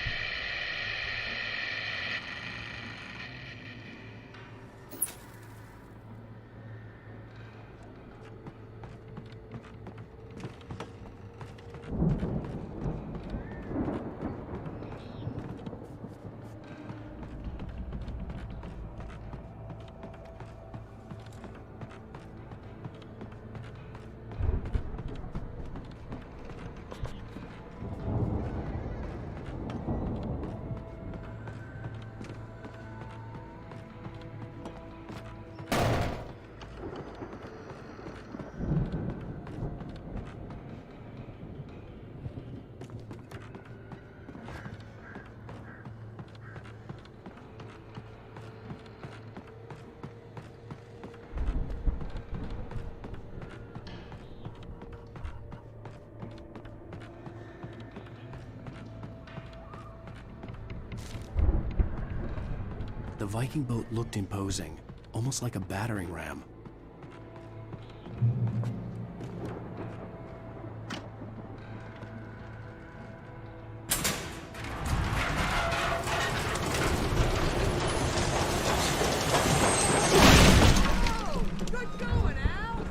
The Viking boat looked imposing, almost like a battering ram. Good going, Al!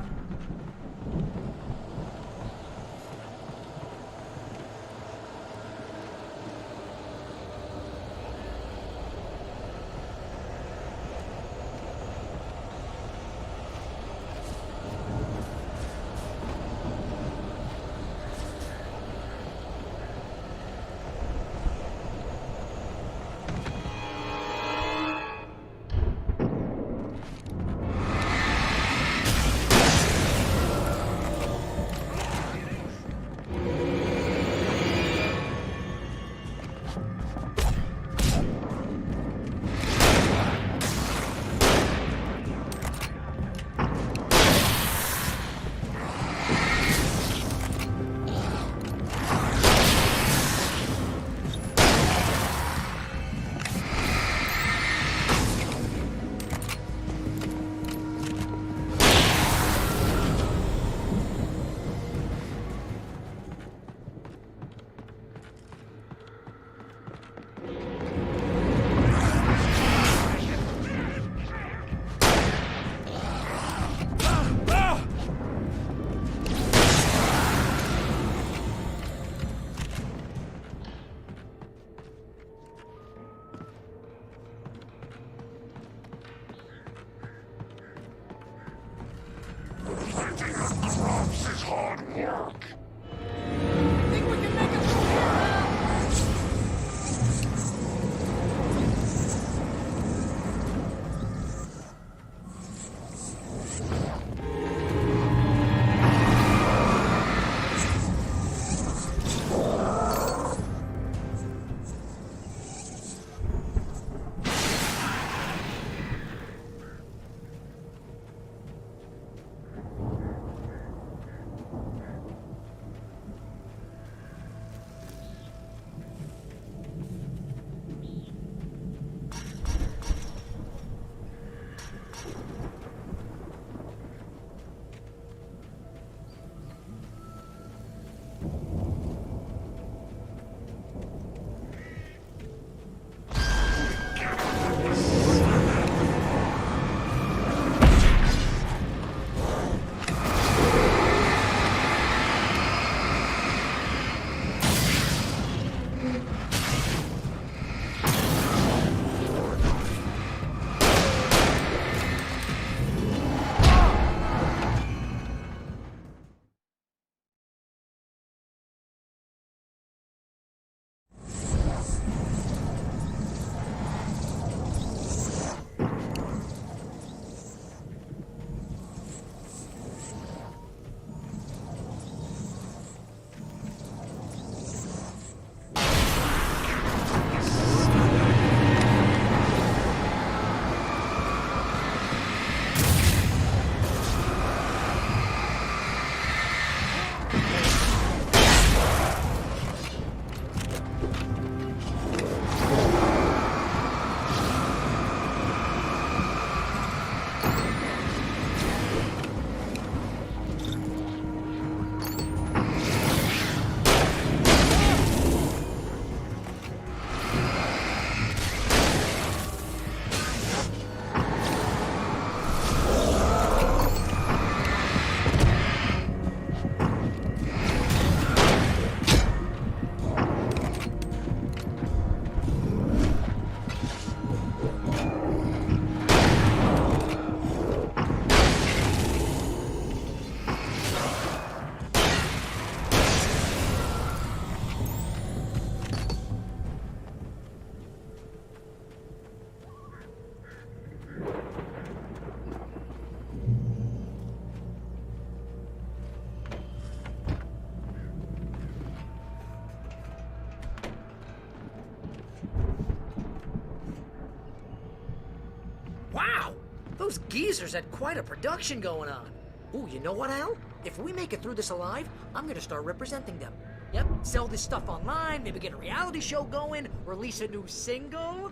Wow! Those geezers had quite a production going on. Ooh, you know what, Al? If we make it through this alive, I'm gonna start representing them. Yep, sell this stuff online, maybe get a reality show going, release a new single.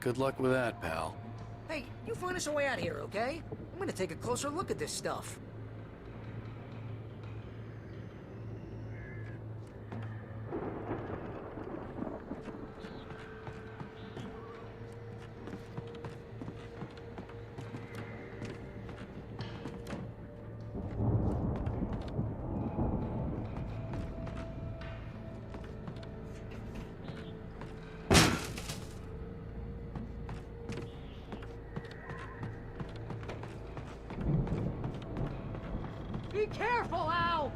Good luck with that, pal. Hey, you find us a way out of here, okay? I'm gonna take a closer look at this stuff. Be careful, Al!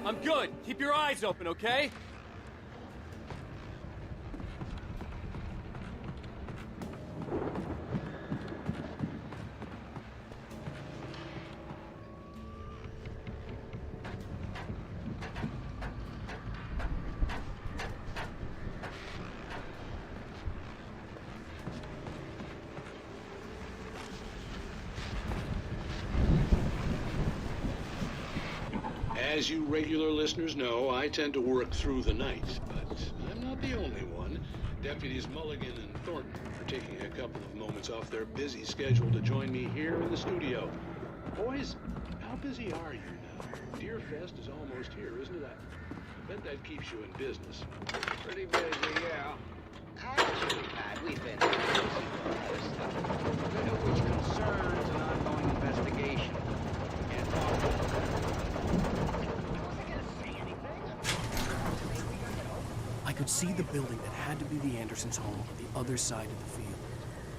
I'm good. Keep your eyes open, okay? As you regular listeners know, I tend to work through the night, but I'm not the only one. Deputies Mulligan and Thornton are taking a couple of moments off their busy schedule to join me here in the studio. Boys, how busy are you now? Deerfest is almost here, isn't it? I bet that keeps you in business. Pretty busy, yeah. Actually, Pat, we've been busy with other stuff, which concerns an ongoing investigation. Can't talk about it. I could see the building that had to be the Andersons' home on the other side of the field.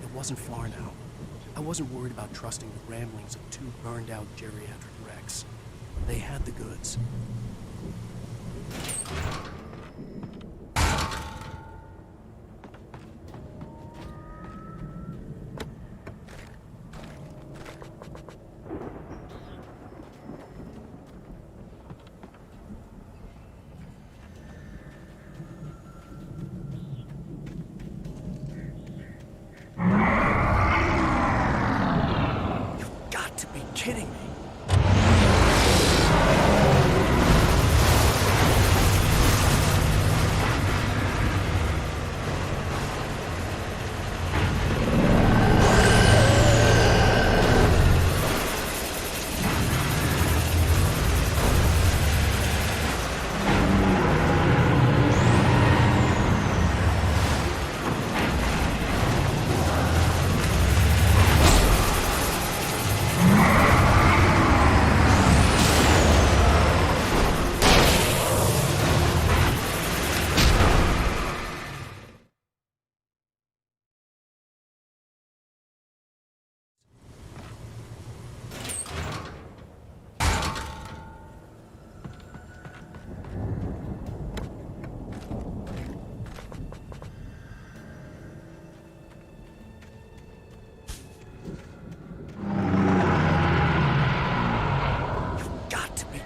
It wasn't far now. I wasn't worried about trusting the ramblings of two burned-out geriatric wrecks. They had the goods. Kidding me.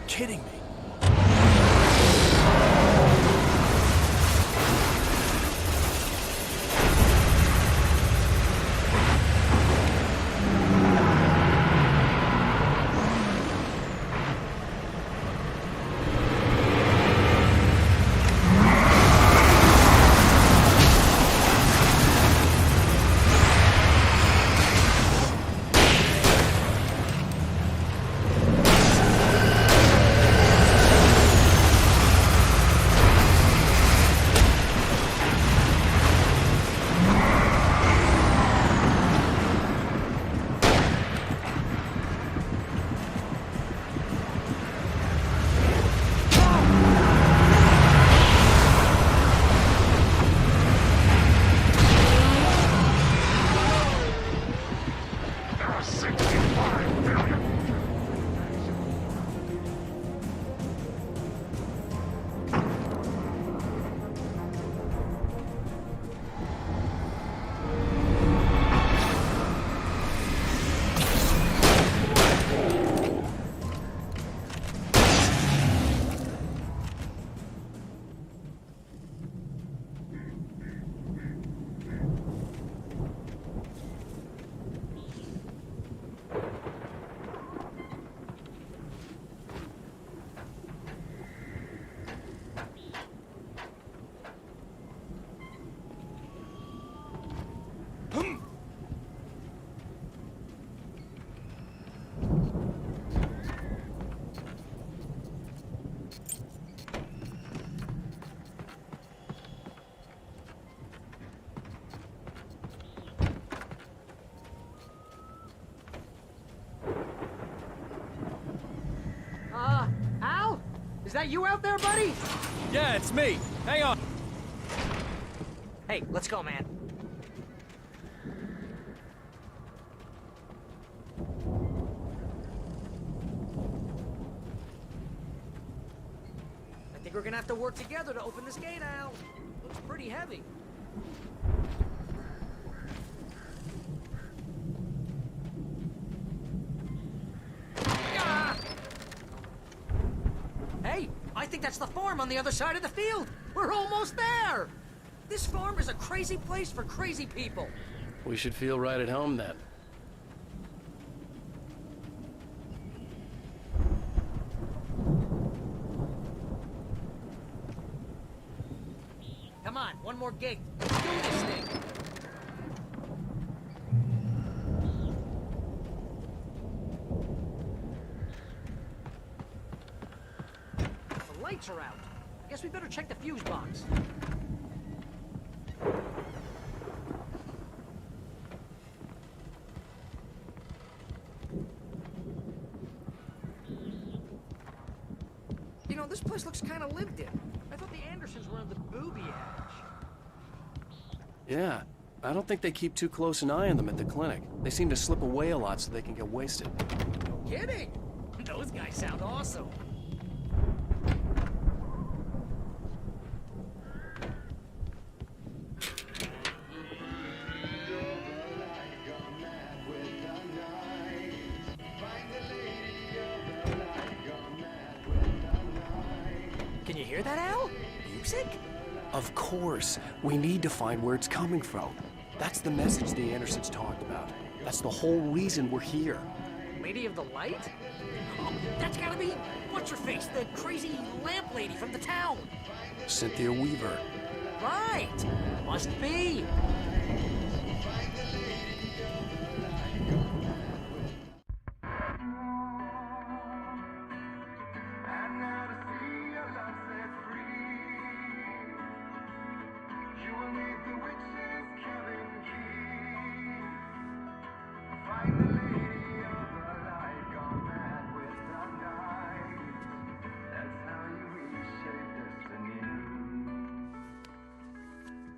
Kidding me. Is that you out there, buddy? Yeah, it's me. Hang on. Hey, let's go, man. I think we're gonna have to work together to open this gate, Al. Looks pretty heavy. Ah! Hey, I think that's the farm on the other side of the field. We're almost there. This farm is a crazy place for crazy people. We should feel right at home then. Come on, one more gate. Let's do this thing. The lights are out. I guess we better check the fuse box. You know, this place looks kind of lived in. I thought the Andersons were on the booby edge. Yeah, I don't think they keep too close an eye on them at the clinic. They seem to slip away a lot so they can get wasted. No kidding. Those guys sound awesome. Can you hear that, Al? Music? Of course. We need to find where it's coming from. That's the message the Andersons talked about. That's the whole reason we're here. Lady of the Light? Oh, that's gotta be... What's-her-face? The crazy lamp lady from the town. Cynthia Weaver. Right. Must be.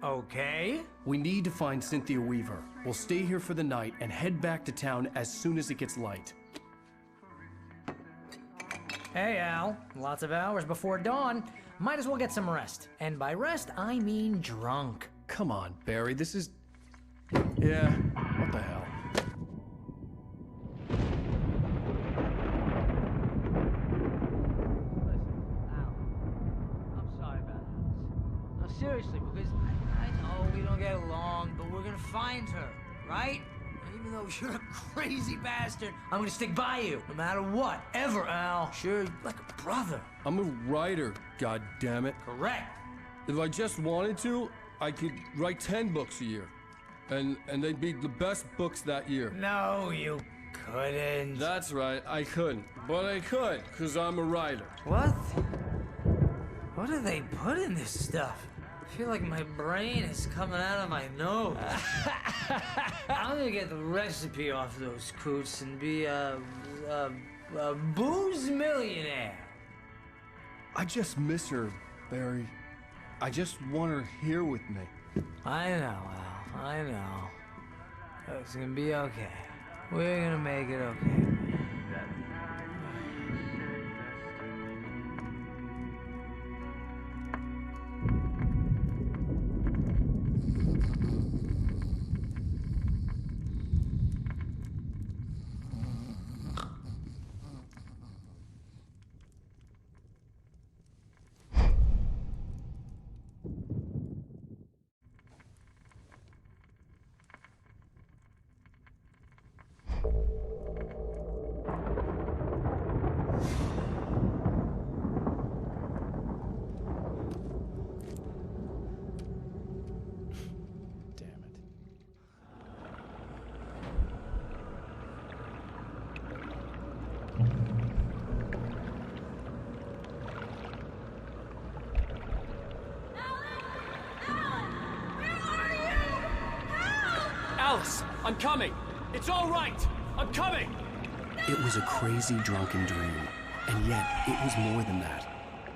Okay. We need to find Cynthia Weaver. We'll stay here for the night and head back to town as soon as it gets light. Hey, Al. Lots of hours before dawn. Might as well get some rest. And by rest, I mean drunk. Come on, Barry, this is... Yeah, what the hell? Seriously, because I know we don't get along, but we're gonna find her, right? And even though you're a crazy bastard, I'm gonna stick by you, no matter what, ever, Al. Sure, like a brother. I'm a writer, goddammit. Correct. If I just wanted to, I could write 10 books a year. And they'd be the best books that year. No, you couldn't. That's right, I couldn't. But I could, because I'm a writer. What? What do they put in this stuff? I feel like my brain is coming out of my nose. I'm gonna get the recipe off those coots and be a booze millionaire. I just miss her, Barry. I just want her here with me. I know, Al. I know. It's gonna be okay. We're gonna make it okay. Alice, I'm coming. It's all right. I'm coming. It was a crazy drunken dream, and yet it was more than that.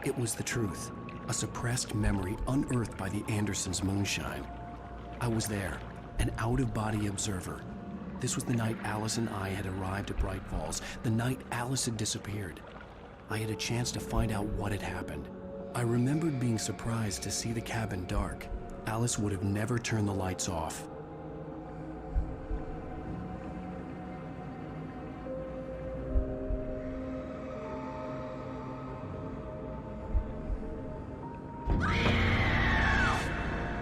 It was the truth, a suppressed memory unearthed by the Andersons' moonshine. I was there, an out-of-body observer. This was the night Alice and I had arrived at Bright Falls, the night Alice had disappeared. I had a chance to find out what had happened. I remembered being surprised to see the cabin dark. Alice would have never turned the lights off.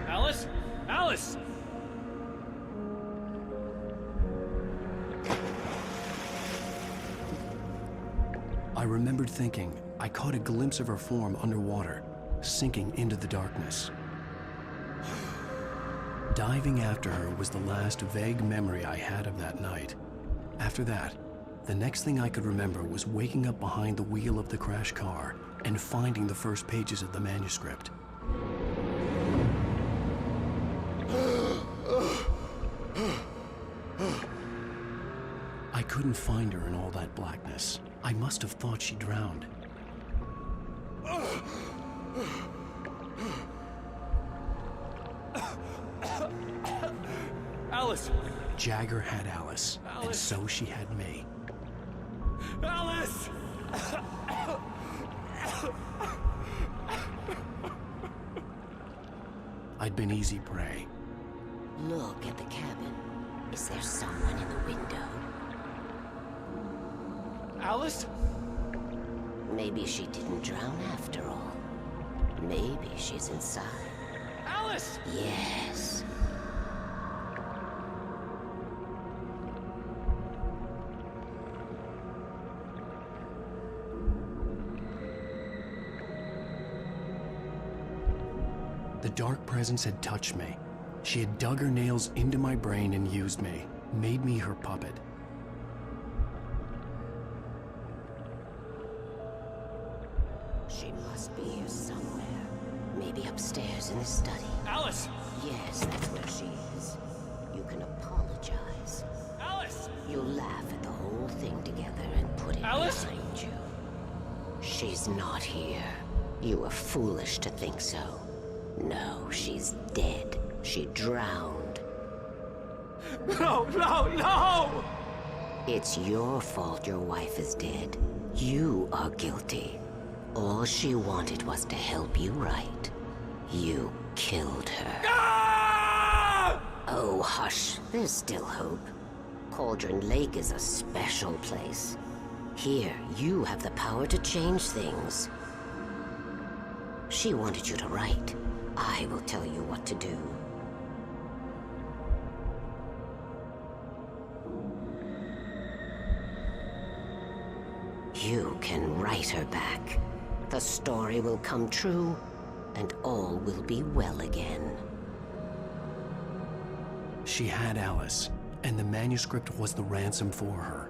Alice? Alice! I remembered thinking I caught a glimpse of her form underwater, sinking into the darkness. Diving after her was the last vague memory I had of that night. After that, the next thing I could remember was waking up behind the wheel of the crashed car and finding the first pages of the manuscript. I couldn't find her in all that blackness. I must have thought she drowned. Alice! Jagger had Alice, and so she had me. Alice! I'd been easy prey. Look at the cabin. Is there someone in the window? Alice? Maybe she didn't drown after all. Maybe she's inside. Alice! Yes. The dark presence had touched me. She had dug her nails into my brain and used me, made me her puppet. She must be here somewhere. Maybe upstairs in the study. Alice! Yes, that's where she is. You can apologize. Alice! You'll laugh at the whole thing together and put it Alice? behind you. She's not here. You were foolish to think so. No, she's dead. She drowned. No, no, no! It's your fault your wife is dead. You are guilty. All she wanted was to help you right. You killed her. Ah! Oh, hush. There's still hope. Cauldron Lake is a special place. Here, you have the power to change things. She wanted you to write. I will tell you what to do. You can write her back. The story will come true, and all will be well again. She had Alice, and the manuscript was the ransom for her.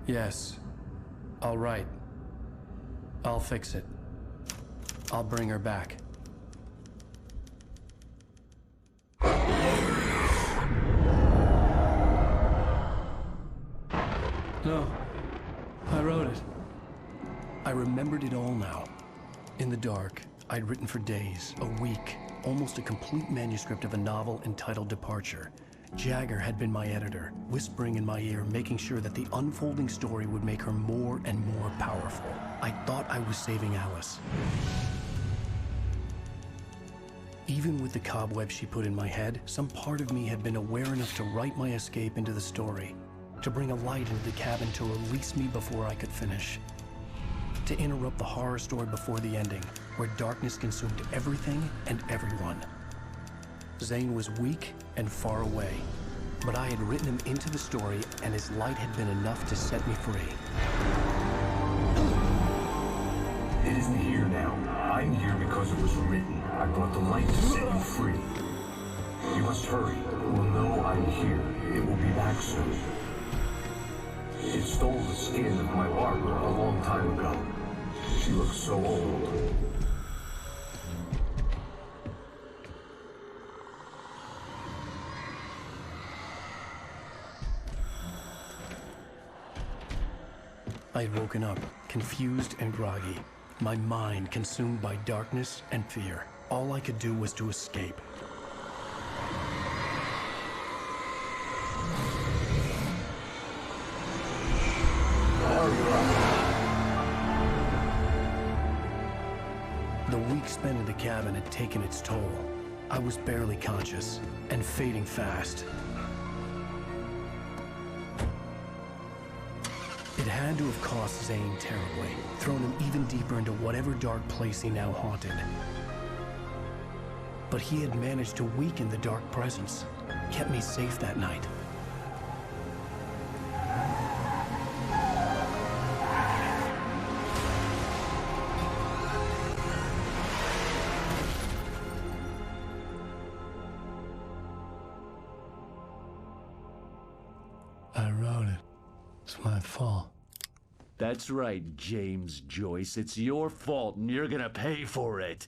Yes. I'll write. I'll fix it. I'll bring her back. No. I wrote it. I remembered it all now. In the dark, I'd written for days, a week, almost a complete manuscript of a novel entitled Departure. Jagger had been my editor, whispering in my ear, making sure that the unfolding story would make her more and more powerful. I thought I was saving Alice. Even with the cobweb she put in my head, some part of me had been aware enough to write my escape into the story, to bring a light into the cabin to release me before I could finish, to interrupt the horror story before the ending, where darkness consumed everything and everyone. Zane was weak and far away, but I had written him into the story, and his light had been enough to set me free. It isn't here now. I'm here because it was written. I brought the light to set you free. You must hurry. It will know I'm here. It will be back soon. It stole the skin of my Barbara a long time ago. She looks so old. I had woken up, confused and groggy, my mind consumed by darkness and fear. All I could do was to escape. The week spent in the cabin had taken its toll. I was barely conscious and fading fast. It had to have cost Zane terribly, thrown him even deeper into whatever dark place he now haunted. But he had managed to weaken the dark presence, kept me safe that night. I wrote it. It's my fault. That's right, James Joyce. It's your fault, and you're gonna pay for it.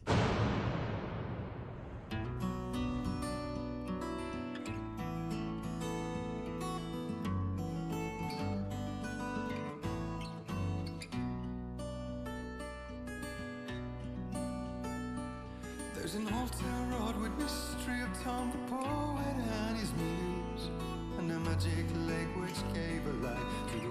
There's an old town road with mystery of Tom the poet and his muse, and a magic lake which gave a light to